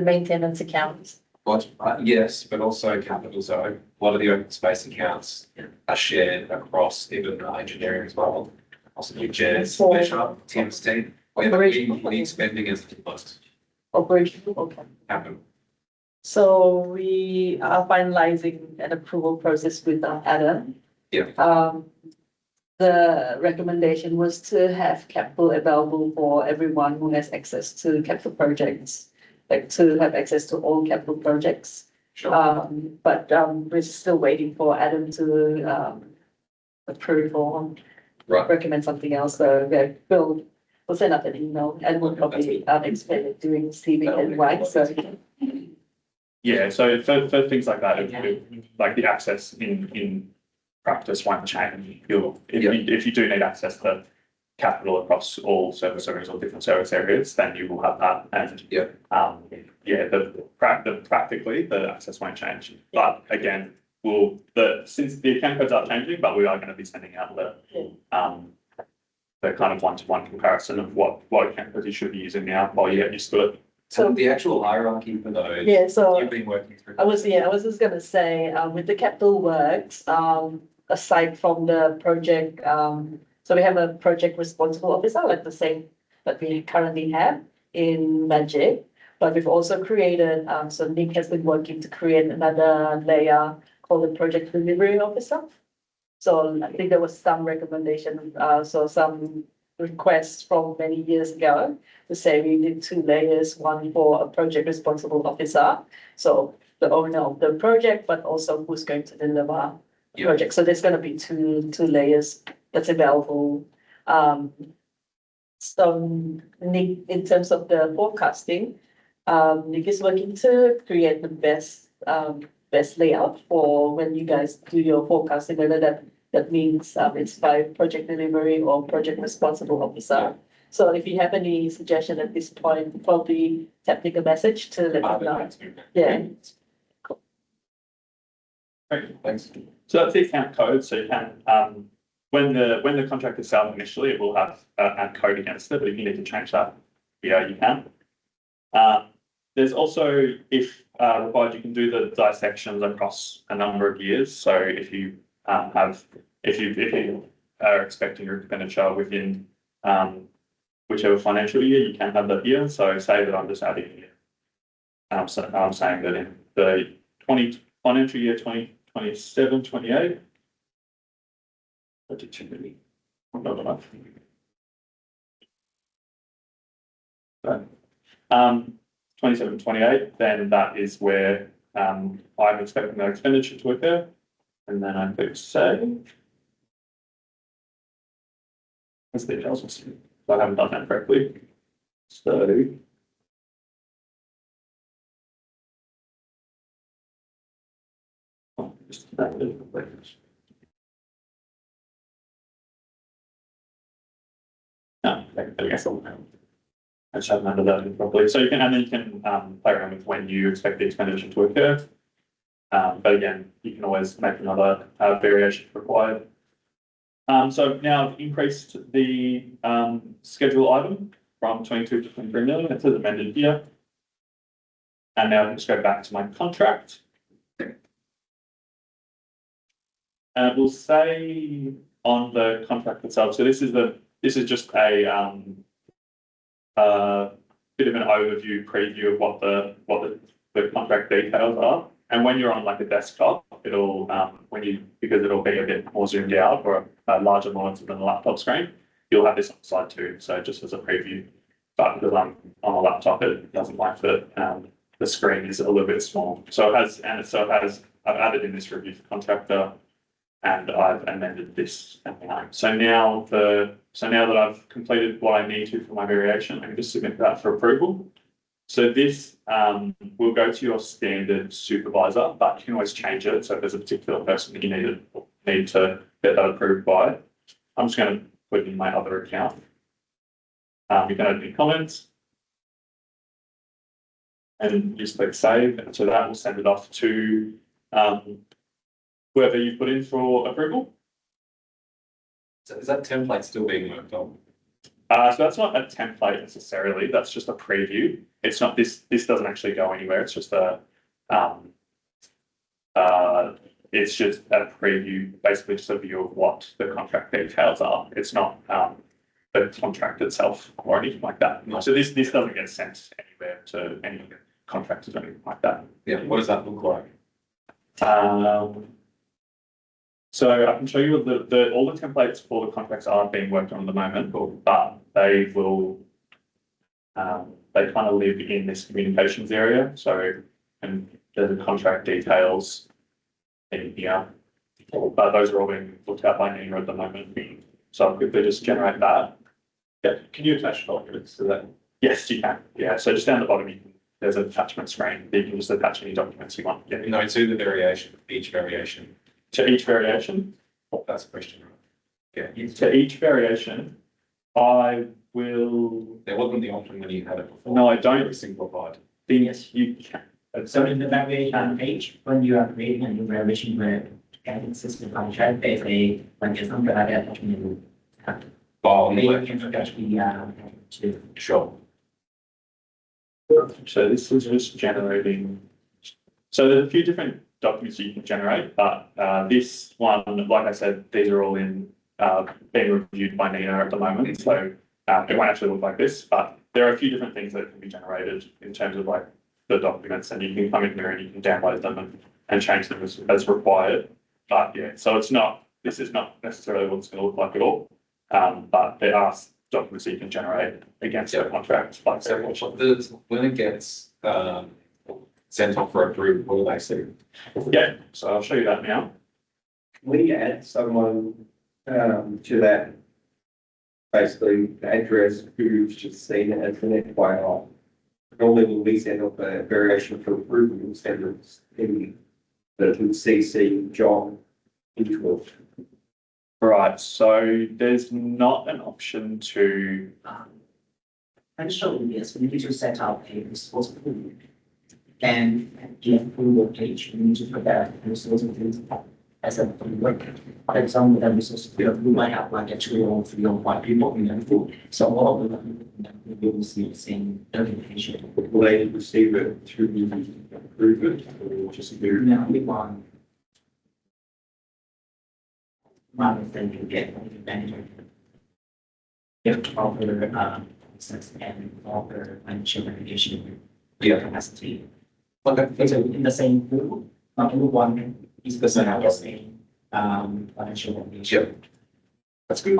Speaker 8: maintenance accounts.
Speaker 4: But yes, but also capital. So a lot of the open space accounts are shared across even engineering as well. Also new chairs, leisure, Tim's team. We need spending as most
Speaker 8: Operational, okay.
Speaker 4: happen.
Speaker 8: So we are finalizing an approval process with Adam.
Speaker 4: Yeah.
Speaker 8: The recommendation was to have capital available for everyone who has access to capital projects, like to have access to all capital projects.
Speaker 4: Sure.
Speaker 8: But we're still waiting for Adam to approve or
Speaker 4: Right.
Speaker 8: recommend something else. So we'll send out an email and we'll probably explain it during CV anyway. So
Speaker 1: Yeah, so for things like that, like the access in practice won't change. If you do need access to capital across all service areas or different service areas, then you will have that. And practically the access won't change. But again, since the account codes are changing, but we are going to be sending out the kind of one-to-one comparison of what account codes you should be using now while you get used to it.
Speaker 4: So the actual hierarchy for those.
Speaker 8: yeah, so
Speaker 4: You've been working through.
Speaker 8: I was just gonna say, with the capital works, aside from the project, so we have a project responsible officer, like the same that we currently have in Magic. But we've also created, so Nick has been working to create another layer called the project delivery officer. So I think there was some recommendation, so some requests from many years ago to say we need 2 layers, one for a project responsible officer. So the owner of the project, but also who's going to deliver the project. So there's gonna be two layers that's available. So Nick, in terms of the forecasting, Nick is working to create the best layout for when you guys do your forecasting, whether that means it's by project delivery or project responsible officer. So if you have any suggestion at this point, probably tap Nick a message to let them know. Yeah.
Speaker 1: Great.
Speaker 4: Thanks.
Speaker 1: So that's the account code, so you can, when the contract is set up initially, it will have a code against it, but if you need to change that, yeah, you can. There's also, if required, you can do the dissections across a number of years. So if you if you are expecting your expenditure within whichever financial year, you can have that here. So say that I'm just adding here. So I'm saying that in the financial year 2027, 28. I did too many. Not enough. So, 27, 28, then that is where I'm expecting that expenditure to occur. And then I click save. That's the details. I haven't done that correctly. So. Just that little bit. No, there we go. I just haven't added that in properly. So you can, and then you can play around with when you expect the expenditure to occur. But again, you can always make another variation if required. So now I've increased the schedule item from 22 to 23 million. It says amended here. And now I can just go back to my contract. And it will say on the contract itself. So this is just a bit of an overview preview of what the contract details are. And when you're on like a desktop, it'll because it'll be a bit more zoomed out or a larger monitor than a laptop screen, you'll have this on slide 2. So just as a preview, but because I'm on a laptop, it doesn't like that the screen is a little bit small. So I've added in this review for contractor, and I've amended this. So now that I've completed what I need to for my variation, I can just submit that for approval. So this will go to your standard supervisor, but you can always change it. So if there's a particular person that you need to get that approved by, I'm just going to put it in my other account. You can add any comments and just click save. And so that will send it off to whoever you put in for approval.
Speaker 4: So is that template still being worked on?
Speaker 1: So that's not a template necessarily. That's just a preview. It's not this doesn't actually go anywhere. It's just a preview, basically just a view of what the contract details are. It's not the contract itself or anything like that. So this doesn't get sent anywhere to any contractors or anything like that.
Speaker 4: Yeah, what does that look like?
Speaker 1: So I can show you all the templates for the contracts are being worked on at the moment, but they will, they kind of live in this communications area. So, and there's the contract details in here, but those are all being looked at by Nina at the moment. So I'll quickly just generate that. Yeah,
Speaker 4: Can you attach documents to that?
Speaker 1: yes, you can. Yeah, so just down the bottom, there's an attachment screen. You can just attach any documents you want. Yeah.
Speaker 4: No, to the variation, each variation.
Speaker 1: To each variation.
Speaker 4: That's a question, right? Yeah.
Speaker 1: To each variation, I will.
Speaker 4: There wasn't the option when you had it before.
Speaker 1: No, I don't
Speaker 4: Very simplified.
Speaker 1: think
Speaker 5: Yes.
Speaker 1: you can.
Speaker 5: So in the variation page, when you are creating a new variation where getting system contract, there's like a number of attachment.
Speaker 4: Oh, on the
Speaker 5: They
Speaker 4: left.
Speaker 5: can actually to
Speaker 4: Sure.
Speaker 1: So this is just generating. So there's a few different documents that you can generate, but this one, like I said, these are all in being reviewed by Nina at the moment. So it won't actually look like this, but there are a few different things that can be generated in terms of like the documents, and you can come in here and you can download them and change them as required. But yeah, so it's not this is not necessarily what it's going to look like at all. But there are documents you can generate against the contract, like
Speaker 4: So when it gets, sent off for approval, what do they say?
Speaker 1: yeah, so I'll show you that now.
Speaker 9: We add someone, to that, basically the address who's just seen it as an FYI. Normally when we send off a variation for approval, we'll send it in, but with CC John into it.
Speaker 1: Right, so there's not an option to,
Speaker 5: Potentially, yes, we need to set up a resource pool. And the approval page, we need to put that resource pool as a work. For example, the resource pool, we might have like a 2 or 3 or 5 people in that pool. So all of them, we will see the same notification.
Speaker 9: Will they receive it to approve it or just do?
Speaker 5: Now, we want rather than you get the manager. You have to offer, access and offer financial verification. Capacity.
Speaker 4: Okay.
Speaker 5: So in the same pool, not everyone is the same, financial verification.
Speaker 4: Yep. That's good.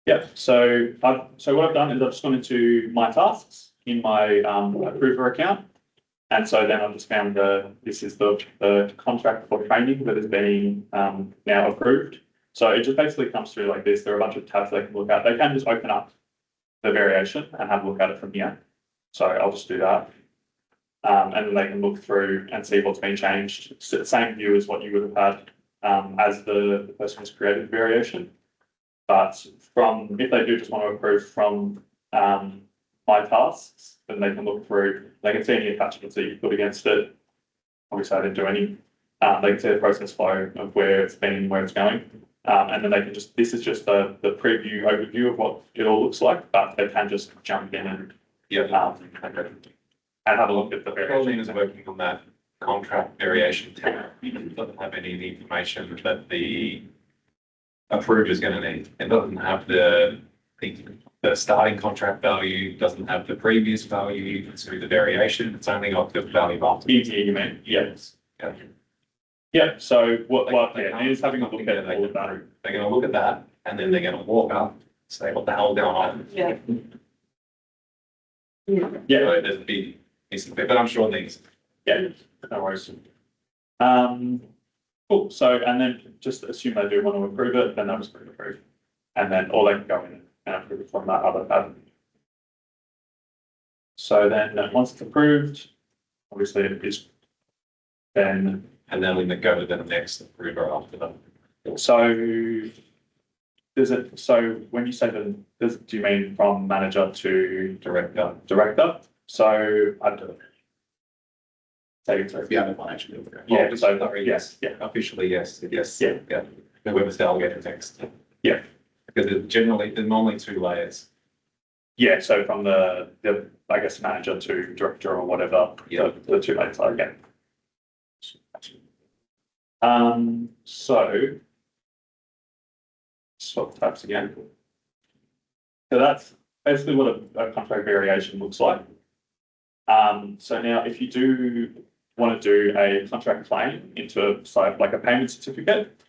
Speaker 1: yeah, so what I've done is I've just gone into my tasks in my approver account. And so then I've just found this is the contract for training that is being now approved. So it just basically comes through like this. There are a bunch of tabs they can look at. They can just open up the variation and have a look at it from here. So I'll just do that. And then they can look through and see what's been changed. It's the same view as what you would have had as the person who's created the variation. But if they do just want to approve from my tasks, then they can look through, they can see any attachments that you put against it. Obviously I didn't do any. They can see the process flow of where it's been and where it's going. And then they can just, this is just the preview overview of what it all looks like, but they can just jump in and and have a look at the
Speaker 4: Caroline
Speaker 1: variations.
Speaker 4: is working on that contract variation tab. It doesn't have any of the information that the approver is going to need. It doesn't have the starting contract value, doesn't have the previous value to the variation. It's only got the value after.
Speaker 1: Easier, you mean? Yes.
Speaker 4: Yeah.
Speaker 1: Yeah, so
Speaker 4: They
Speaker 1: it is having a look at all of that.
Speaker 4: They're going to look at that and then they're going to walk up, say, what the hell going on?
Speaker 7: Yeah.
Speaker 1: Yeah,
Speaker 4: So there's a big piece of it, but I'm sure these.
Speaker 1: yeah, no worries. Cool, so, and then just assume they do want to approve it, then they'll just approve. And then, or they can go in and approve it from that other tab. So then, once it's approved, obviously it is then,
Speaker 4: And then we go to the next approver after that.
Speaker 1: so so when you say do you mean from manager to director? So I don't know. Take it through.
Speaker 4: Yeah, financial.
Speaker 1: Yeah, so,
Speaker 4: sorry,
Speaker 1: yes, yeah.
Speaker 4: Officially, yes, yes.
Speaker 1: Yeah.
Speaker 4: Yeah, whoever's delegated next.
Speaker 1: Yeah.
Speaker 4: Because there's normally 2 layers.
Speaker 1: Yeah, so from the I guess manager to director or whatever,
Speaker 4: Yeah.
Speaker 1: the 2 layers are again. So swap tabs again. So that's basically what a contract variation looks like. So now if you do want to do a contract claim into like a payment certificate,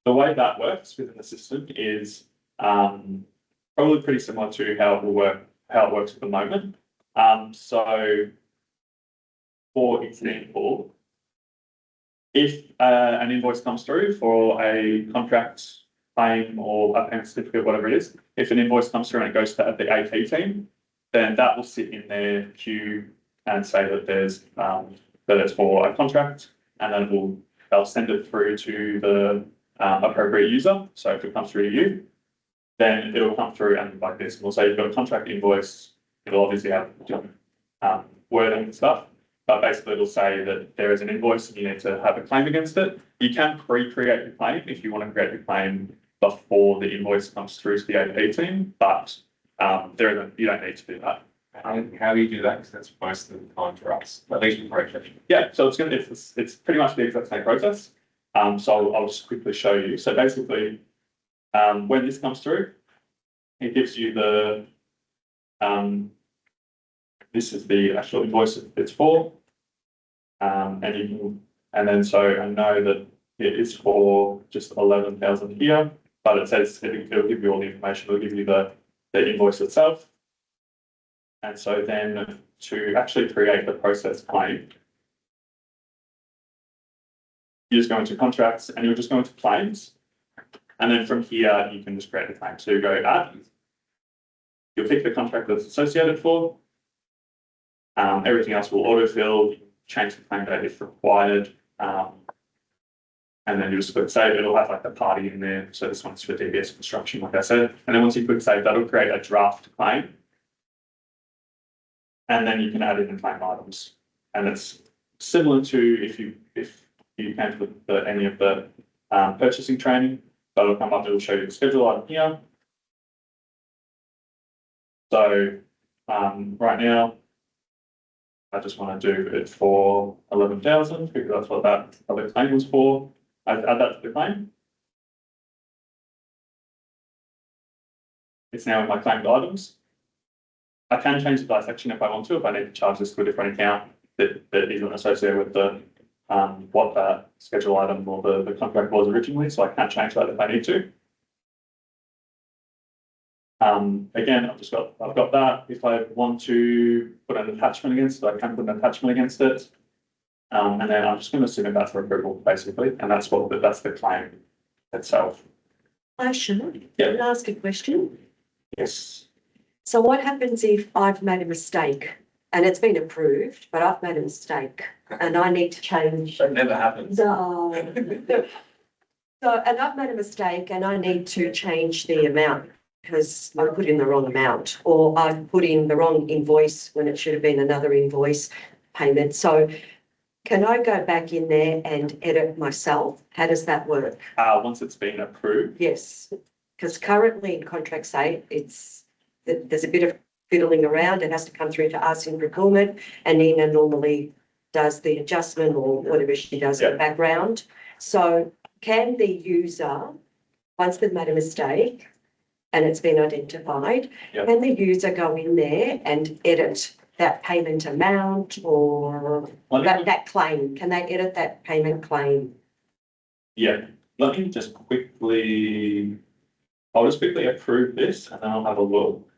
Speaker 1: the way that works within the system is probably pretty similar to how it works at the moment. So for example, if an invoice comes through for a contract claim or a payment certificate, whatever it is, if an invoice comes through and it goes to the AP team, then that will sit in their queue and say that there's that it's for a contract, and then they'll send it through to the appropriate user. So if it comes through to you, then it'll come through and like this. We'll say you've got a contract invoice. It'll obviously have wording and stuff, but basically it'll say that there is an invoice and you need to have a claim against it. You can pre-create your claim if you want to create your claim before the invoice comes through to the AP team, but you don't need to do that.
Speaker 4: How do you do that? Because that's most of the time for us, at least in project.
Speaker 1: Yeah, so it's pretty much the exact same process. So I'll just quickly show you. So basically, when this comes through, it gives you this is the actual invoice it's for. And then I know that it is for just 11,000 here, but it says it'll give you all the information, it'll give you the invoice itself. And so then to actually create the process claim, you just go into contracts and you'll just go into claims. And then from here, you can just create a claim. So you go add, you'll pick the contract that's associated for. Everything else will autofill, you can change the claim date if required. And then you just click save, it'll have like the party in there. So this one's for DBS construction, like I said. And then once you click save, that'll create a draft claim. And then you can add in the claim items. And it's similar to if you came to any of the purchasing training, that'll come up, it'll show you the schedule item here. So right now, I just want to do it for 11,000 because that's what that other claim was for. I add that to the claim. It's now in my claimed items. I can change the dissection if I want to, if I need to charge this to a different account that isn't associated with the what that schedule item or the contract was originally, so I can change that if I need to. Again, I've got that. If I want to put an attachment against it, I can put an attachment against it. And then I'm just going to submit that for approval, basically, and that's the claim itself.
Speaker 7: Can
Speaker 1: Yeah.
Speaker 7: I ask a question?
Speaker 1: Yes.
Speaker 7: So what happens if I've made a mistake and it's been approved, but I've made a mistake and I need to change?
Speaker 4: That never happens.
Speaker 7: So, and I've made a mistake and I need to change the amount because I put in the wrong amount, or I put in the wrong invoice when it should have been another invoice payment. So can I go back in there and edit myself? How does that work?
Speaker 1: Once it's been approved.
Speaker 7: Yes, because currently in contract say there's a bit of fiddling around. It has to come through to us in procurement, and Nina normally does the adjustment or whatever she does in the background. So can the user, once they've made a mistake and it's been identified, can the user go in there and edit that payment amount or that claim? Can they edit that payment claim?
Speaker 1: Yeah, let me just quickly, I'll just quickly approve this and then I'll have a look.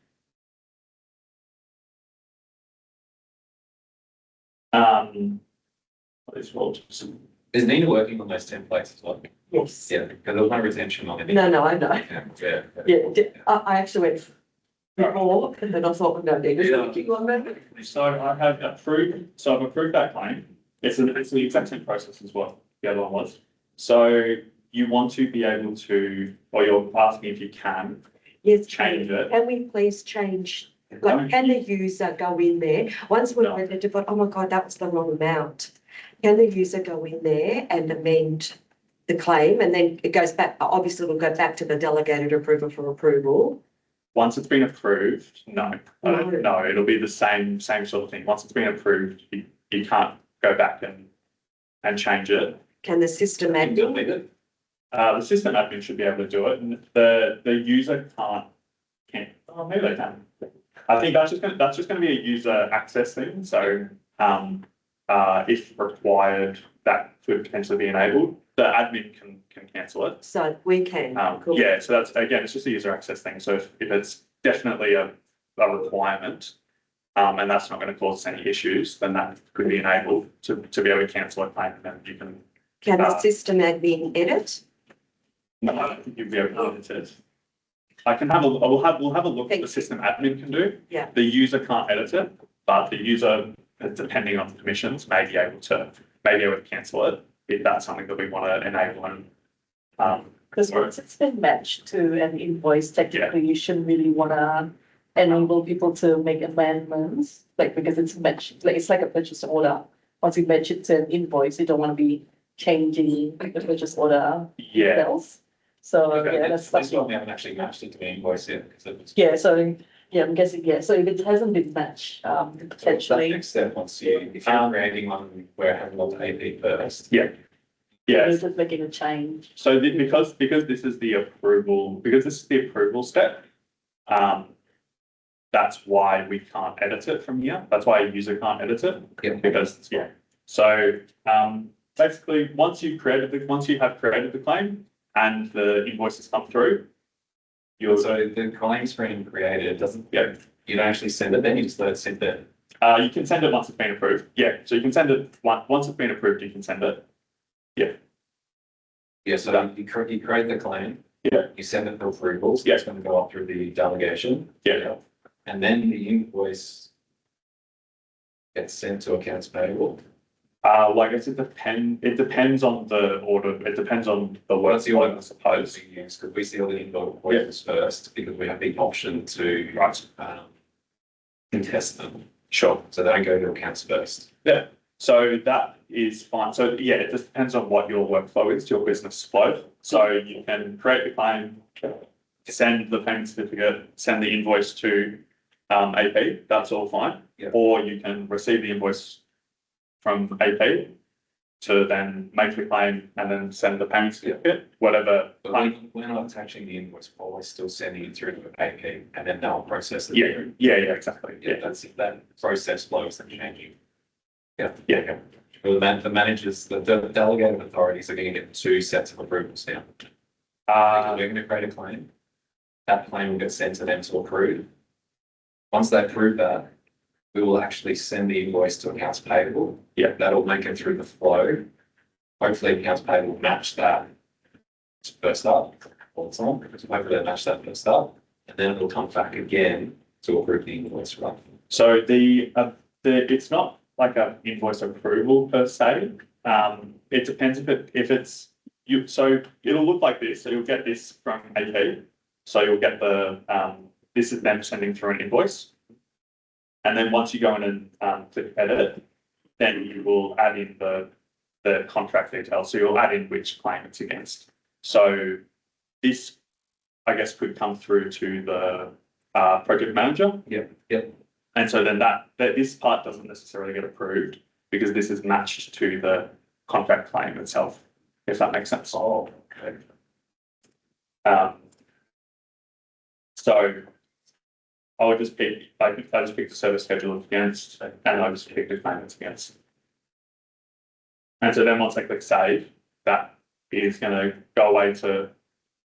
Speaker 4: Is Nina working on those templates as well?
Speaker 7: Yes.
Speaker 4: Yeah, because there was no retention on it.
Speaker 7: No, I know.
Speaker 4: Yeah.
Speaker 7: I actually went before and then I thought, no, Nina's working on that.
Speaker 1: So I've approved that claim. It's the exact same process as what the other one was. So you want to be able to, or you're asking if you can change it.
Speaker 7: Can we please change? Like, can the user go in there? Once we've identified, oh my God, that was the wrong amount. Can the user go in there and amend the claim? And then it goes back, obviously it'll go back to the delegated approval for approval.
Speaker 1: Once it's been approved, no, it'll be the same sort of thing. Once it's been approved, you can't go back and change it.
Speaker 7: Can the system admin?
Speaker 1: The system admin should be able to do it, and the user can't. Oh, maybe they can. I think that's just going to be a user access thing. So if required, that could potentially be enabled. The admin can cancel it.
Speaker 7: So we can. Cool.
Speaker 1: Yeah. So that's, again, it's just a user access thing. So if it's definitely a requirement, and that's not going to cause us any issues, then that could be enabled to be able to cancel a claim, and then you can.
Speaker 7: Can the system admin edit?
Speaker 1: No, I don't think you'll be able to edit it. I can have we'll have a look at the system admin can do.
Speaker 7: Yeah.
Speaker 1: The user can't edit it, but the user, depending on the permissions, may be able to cancel it if that's something that we want to enable. And
Speaker 8: because once it's been matched to an invoice, technically you shouldn't really want to enable people to make amendments, like because it's matched, like it's like a purchase order. Once you match it to an invoice, you don't want to be changing the purchase order details. So that's
Speaker 4: This one we haven't actually matched it to the invoice yet.
Speaker 8: So I'm guessing, so if it hasn't been matched, potentially.
Speaker 4: Next step, if you're creating one where it hasn't got AP first.
Speaker 1: Yeah.
Speaker 8: You're just making a change.
Speaker 1: So because this is the approval step, that's why we can't edit it from here. That's why a user can't edit it.
Speaker 4: Yeah.
Speaker 1: Because So basically, once you have created the claim and the invoices come through, you'll,
Speaker 4: So the claim screen created doesn't, you don't actually send it then, you just let it sit there.
Speaker 1: you can send it once it's been approved. Yeah, so you can send it once it's been approved, you can send it.
Speaker 4: Yeah, so you create the claim.
Speaker 1: Yeah.
Speaker 4: You send it for approvals.
Speaker 1: Yeah.
Speaker 4: It's going to go up through the delegation.
Speaker 1: Yeah.
Speaker 4: And then the invoice gets sent to accounts payable.
Speaker 1: Well, I guess it depends on the order, it depends on the
Speaker 4: What's the order
Speaker 1: workflow, I suppose.
Speaker 4: we use? Because we see all the invoices first because we have the option to contest them.
Speaker 1: Sure.
Speaker 4: So they don't go to accounts first.
Speaker 1: Yeah, so that is fine. So yeah, it just depends on what your workflow is, your business flow. So you can create the claim, send the payment certificate, send the invoice to AP, that's all fine.
Speaker 4: Yeah.
Speaker 1: Or you can receive the invoice from AP to then make the claim and then send the payment certificate, whatever.
Speaker 4: But we're not attaching the invoice, we're still sending it through to AP and then they'll process it.
Speaker 1: Yeah, exactly.
Speaker 4: Yeah, that's that process flow is changing.
Speaker 1: Yeah.
Speaker 4: Well, the managers, the delegated authorities are going to get 2 sets of approvals now. We're going to create a claim. That claim will get sent to them to approve. Once they approve that, we will actually send the invoice to accounts payable.
Speaker 1: Yeah.
Speaker 4: That'll make it through the flow. Hopefully accounts payable will match that first up all the time. Hopefully they match that first up. And then it'll come back again to approve the invoice, right?
Speaker 1: So it's not like an invoice approval per se. It depends if it's you. So it'll look like this. So you'll get this from AP. So you'll get this is them sending through an invoice. And then once you go in and click edit, then you will add in the contract details. So you'll add in which claim it's against. So this, I guess, could come through to the project manager.
Speaker 4: Yep.
Speaker 1: And so then that this part doesn't necessarily get approved because this is matched to the contract claim itself, if that makes sense.
Speaker 4: Oh, okay.
Speaker 1: So I would just pick, I just pick the service schedule against, and I just pick the claimants against. And so then once I click save, that is going to go away to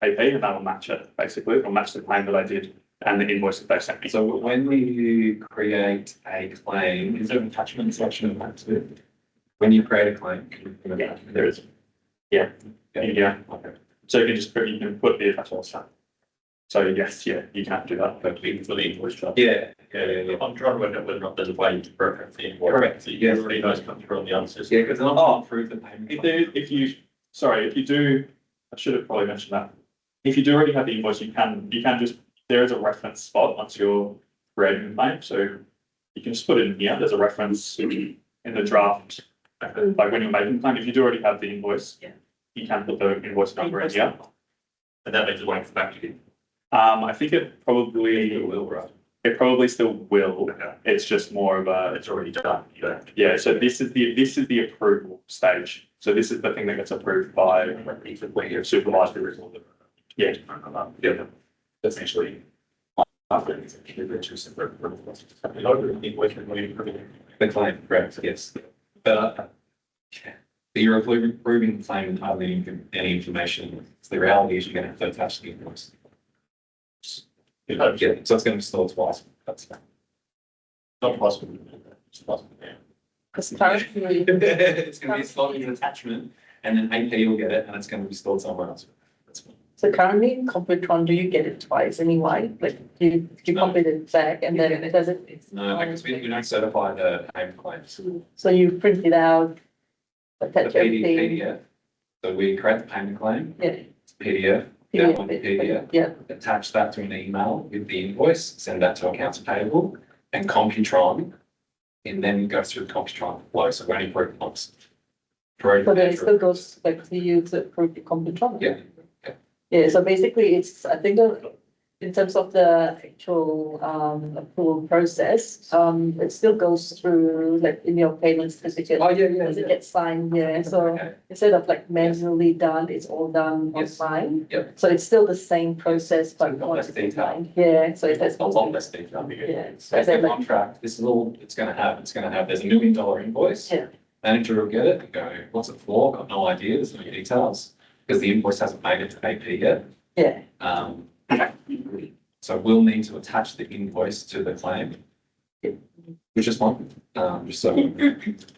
Speaker 1: AP and that'll match it, basically. It'll match the claim that I did and the invoice that they sent me.
Speaker 4: So when you create a claim, is there an attachment section of that too? When you create a claim, can you put that?
Speaker 1: There is. Yeah.
Speaker 4: Okay.
Speaker 1: So you can put the attachments. So yes, you can't do that.
Speaker 3: But we for the invoice job.
Speaker 4: Yeah.
Speaker 3: I'm trying to work out whether or not there's a way to reference the invoice.
Speaker 4: Correct.
Speaker 3: So you already know it's come through on the other system.
Speaker 4: Yeah, because then I'll approve the payment.
Speaker 1: If you do, I should have probably mentioned that. If you do already have the invoice, you can just, there is a reference spot once you're creating the claim. So you can just put it in here. There's a reference in the draft. Like when you're making the claim, if you do already have the invoice, you can put the invoice number in here.
Speaker 3: And that means it won't come back to you.
Speaker 1: I think it probably will, right? It probably still will.
Speaker 3: Okay.
Speaker 1: It's just more of a,
Speaker 3: It's already done. You don't have to.
Speaker 1: yeah, so this is the approval stage. So this is the thing that gets approved by
Speaker 3: When you have supervised result.
Speaker 1: Yeah.
Speaker 3: Yeah. Essentially.
Speaker 4: The claim, correct, yes. But you're approving the claim and hardly any information. So the reality is you're going to have to attach the invoice. Yeah, so it's going to be stored twice. That's fine.
Speaker 3: Not possible. It's possible, yeah.
Speaker 8: Because currently,
Speaker 4: It's going to be stored as an attachment and then AP will get it and it's going to be stored somewhere else. That's fine.
Speaker 8: so currently in Computron, do you get it twice anyway? Like you complete it back and then it does it?
Speaker 4: No, because we don't certify the payment claims.
Speaker 8: So you print it out,
Speaker 4: The
Speaker 8: attach everything.
Speaker 4: PDF. So we create the payment claim,
Speaker 8: Yeah.
Speaker 4: it's PDF, download the PDF,
Speaker 8: Yeah,
Speaker 4: attach that to an email with the invoice, send that to accounts payable and Computron. And then goes through the Computron flow, so we only approve once.
Speaker 8: so then it still goes back to you to approve the Computron.
Speaker 4: Yeah.
Speaker 8: Yeah, so basically it's, I think in terms of the actual approval process, it still goes through like in your payment certificate.
Speaker 4: Oh, yeah,
Speaker 8: Does it get signed? Yeah, so
Speaker 4: Okay.
Speaker 8: instead of like manually done, it's all done
Speaker 4: Yes.
Speaker 8: online.
Speaker 4: Yep.
Speaker 8: So it's still the same process, but
Speaker 4: it's got less detail.
Speaker 8: online. Yeah, so it has.
Speaker 4: A lot less detail.
Speaker 8: Yeah.
Speaker 4: So the contract, this is all it's going to have. It's going to have, there's $1 million invoice.
Speaker 8: Yeah.
Speaker 4: Manager will get it and go, what's it for? Got no idea, there's no details, because the invoice hasn't made it to AP yet.
Speaker 8: Yeah.
Speaker 4: So we'll need to attach the invoice to the claim, which is fine, just so.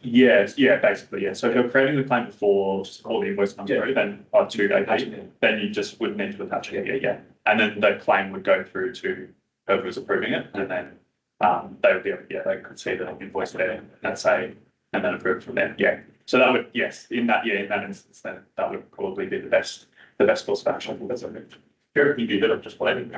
Speaker 1: Yes, yeah, basically, yeah. So if you're creating the claim before all the invoice comes through, then, or to AP, then you just would need to attach it, yeah. And then the claim would go through to whoever's approving it, and then, they would be, they could see the invoice there, and say, and then approve it from there, yeah. So that would, yes, in that instance, then that would probably be the best course of action. That's okay.
Speaker 3: Here, you do that, just waiting,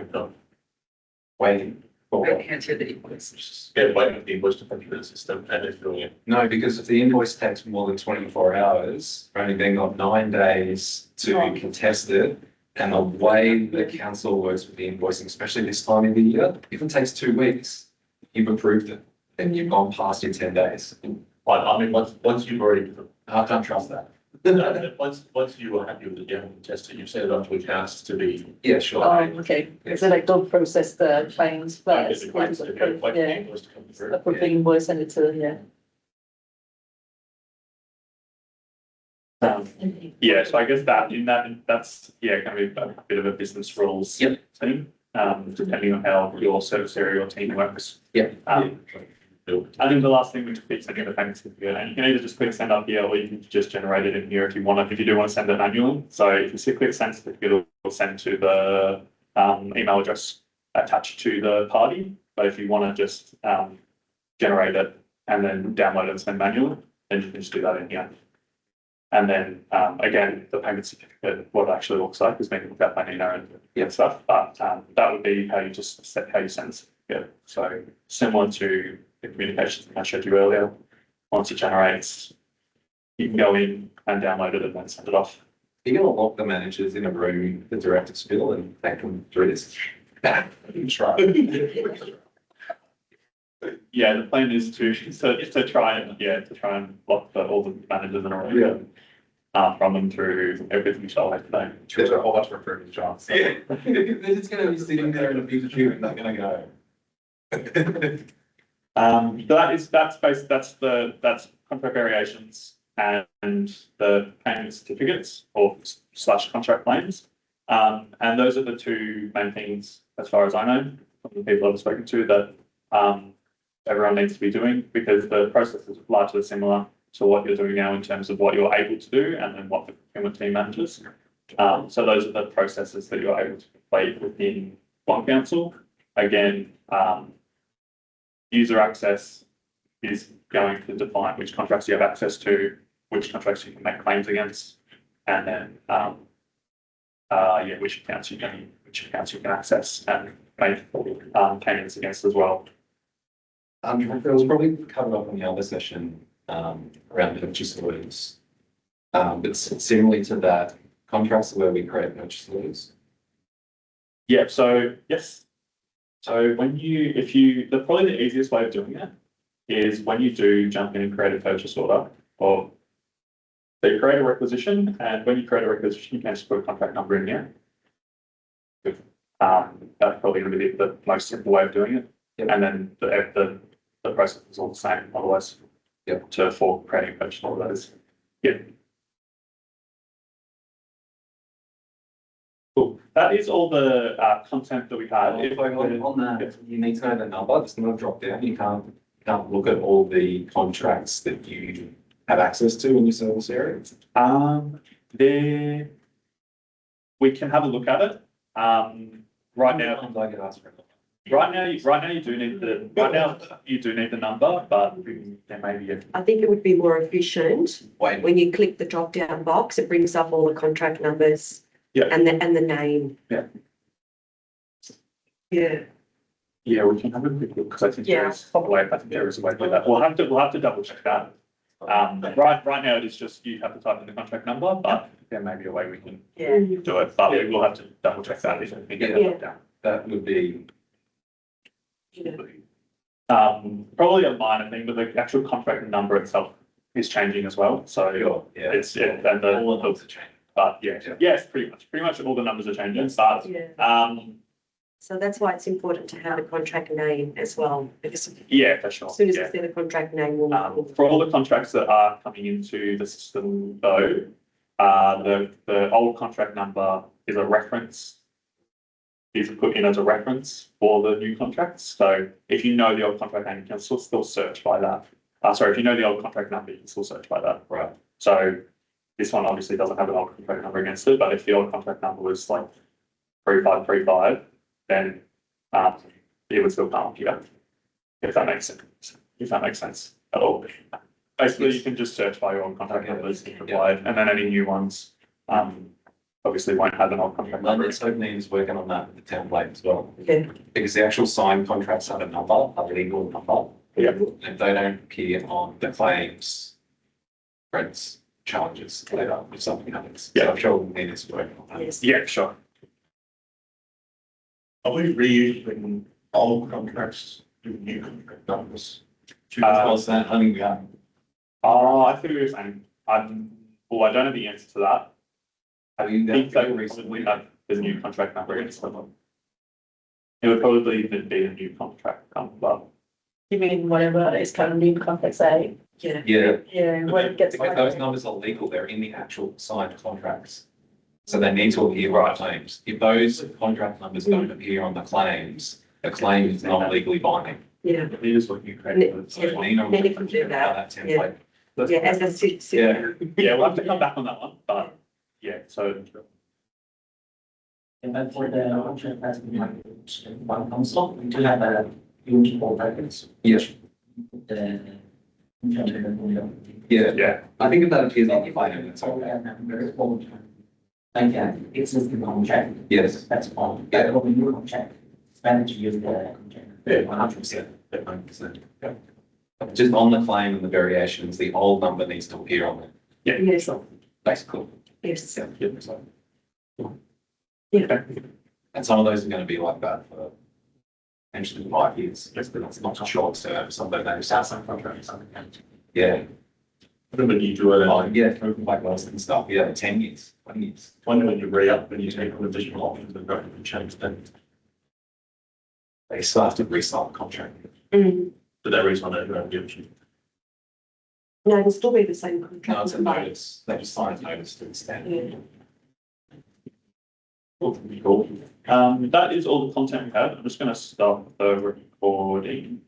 Speaker 4: Waiting. for what?
Speaker 8: Answer the invoice.
Speaker 3: yeah, waiting for the invoice to come through the system and it's doing it.
Speaker 4: No, because if the invoice takes more than 24 hours, we've only then got 9 days to contest it. And the way the council works with the invoicing, especially this time of the year, if it takes 2 weeks, you've approved it, then you've gone past your 10 days.
Speaker 3: I mean, once you've already,
Speaker 4: I can't trust that.
Speaker 3: once you are happy with the general tester, you've set it up to accounts to be.
Speaker 4: Yeah, sure.
Speaker 8: Okay, so like don't process the claims first.
Speaker 3: Like the
Speaker 8: Yeah,
Speaker 3: invoice to come through.
Speaker 8: approve the invoice and it's, yeah.
Speaker 1: Yeah, so I guess that's gonna be a bit of a business rules thing, depending on how your service area or team works.
Speaker 4: Yep.
Speaker 1: I think the last thing we just keep sending the payment certificate, and you can either just click send up here, or you can just generate it in here if you want to, if you do want to send it manually. So if you click send certificate, it'll send to the email address attached to the party. But if you want to just generate it and then download it and send manually, then you can just do that in here. And then again, the payment certificate, what it actually looks like is maybe without my name and stuff, but that would be how you just set how you send the certificate. So similar to the communications I showed you earlier. Once it generates, you can go in and download it and then send it off.
Speaker 4: You're going to lock the managers in a room, the director's bill, and they can do this. Try.
Speaker 1: Yeah, the plan is to try and block all the managers in a room. From them through everything shall like today.
Speaker 3: There's a whole bunch of recruiting jobs.
Speaker 4: Yeah, they're just going to be sitting there in a big queue and they're going to go. That's contract variations and the payment certificates or / contract claims. And those are the 2 main things, as far as I know, from the people I've spoken to, that everyone needs to be doing, because the process is largely similar to what you're doing now in terms of what you're able to do and then what the procurement team manages. So those are the processes that you're able to complete within OneCouncil. Again, user access is going to define which contracts you have access to, which contracts you can make claims against, and then which accounts you can access and make payments against as well. It was probably covered up in the other session around purchase orders. But similarly to that, contracts are where we create purchase orders.
Speaker 1: Yeah, so yes. So probably the easiest way of doing it is when you do jump in and create a purchase order, or so you create a requisition, and when you create a requisition, you can just put a contract number in here. That's probably going to be the most simple way of doing it.
Speaker 4: Yep.
Speaker 1: And then the process is all the same, otherwise, for creating a purchase order, that is. Yeah. Cool. That is all the content that we had.
Speaker 4: On that, you need to know the number. There's no drop down. You can't look at all the contracts that you have access to in your service area.
Speaker 1: We can have a look at it. Right now,
Speaker 4: I get asked for it.
Speaker 1: Right now you do need the number, but there may be
Speaker 7: I think it would be more efficient
Speaker 4: Wait.
Speaker 7: when you click the drop down box, it brings up all the contract numbers.
Speaker 1: Yeah.
Speaker 7: And the name.
Speaker 1: Yeah.
Speaker 7: Yeah.
Speaker 1: Yeah, we can have a quick look, because I think there is a way to do that. We'll have to double check that. Right now it is just you have to type in the contract number, but there may be a way we can do it, but we will have to double check that if we get that down.
Speaker 4: That would be.
Speaker 1: Probably a minor thing, but the actual contract number itself is changing as well. So it's and
Speaker 4: all the numbers are changing.
Speaker 1: But yes, pretty much all the numbers are changing. But
Speaker 7: So that's why it's important to have a contract name as well, because as
Speaker 1: Yeah, for sure.
Speaker 7: soon as
Speaker 1: Yeah.
Speaker 7: it's in a contract name, we'll.
Speaker 1: For all the contracts that are coming into the system though, the old contract number is a reference. Is put in as a reference for the new contracts. So if you know the old contract name, you can still search by that. Sorry, if you know the old contract number, you can still search by that.
Speaker 4: Right.
Speaker 1: So this one obviously doesn't have an old contract number against it, but if the old contract number was like 3535, then it would still come up here. If that makes sense. If that makes sense at all. Basically, you can just search by your old contract numbers if required, and then any new ones, obviously won't have an old contract number.
Speaker 4: London Opening is working on that with the template as well.
Speaker 7: Okay.
Speaker 4: Because the actual signed contracts have a number, a legal number.
Speaker 1: Yeah.
Speaker 4: If they don't appear on the claims, Fred's challenges later if something happens.
Speaker 1: Yeah.
Speaker 4: So I'm sure we'll need to work on that.
Speaker 7: Yes.
Speaker 1: Yeah, sure.
Speaker 6: Are we reusing old contracts with new contract numbers?
Speaker 4: What's that? I think we are.
Speaker 1: Oh, I think we were saying, I don't know the answer to that. I
Speaker 4: mean,
Speaker 1: think they
Speaker 4: that-
Speaker 1: recently have the new contract number against them. It would probably even be a new contract number.
Speaker 8: You mean whatever is currently in contract, say,
Speaker 7: Yeah.
Speaker 4: Yeah,
Speaker 8: yeah, when it gets.
Speaker 4: because those numbers are legal, they're in the actual signed contracts. So they need to appear on the claims. If those contract numbers don't appear on the claims, the claim is not legally binding.
Speaker 7: Yeah.
Speaker 1: It is what you
Speaker 7: Ne-
Speaker 1: created.
Speaker 4: So Nina will
Speaker 7: Nina can do that.
Speaker 4: how template.
Speaker 7: Yeah, as a sit.
Speaker 4: Yeah.
Speaker 1: Yeah, we'll have to come back on that one, but yeah, so.
Speaker 5: And then for the contract that's been OneCouncil, we do have a unit for records.
Speaker 4: Yes.
Speaker 5: The. contract number.
Speaker 4: Yeah,
Speaker 1: Yeah,
Speaker 4: I think if that appears on the claim, it's
Speaker 5: So we
Speaker 4: okay.
Speaker 5: have a very old. Like, existing contract,
Speaker 4: Yes.
Speaker 5: that's all, but for the new contract, it's better to use the contract.
Speaker 4: Yeah, 100%. 100%. Yeah. Just on the claim and the variations, the old number needs to appear on it,
Speaker 7: Yes,
Speaker 4: basically.
Speaker 7: yes.
Speaker 1: yeah, so.
Speaker 7: Yeah.
Speaker 1: Okay.
Speaker 4: And some of those are going to be like that for potentially 5 years. Yes, but it's not short term, some of those.
Speaker 5: Some contract, something.
Speaker 4: Yeah.
Speaker 6: When you do it,
Speaker 4: Oh, yeah, like most and stuff, yeah, 10 years, 20 years.
Speaker 6: when you re-up, when you take on additional options and go and change them,
Speaker 4: They still have to restart the contract.
Speaker 7: Mm.
Speaker 6: so there is one that you have the option.
Speaker 7: No, it'll still be the same contract.
Speaker 4: No, it's a notice, they just sign a notice to extend.
Speaker 7: Yeah.
Speaker 1: Cool. That is all the content we have. I'm just gonna stop the recording.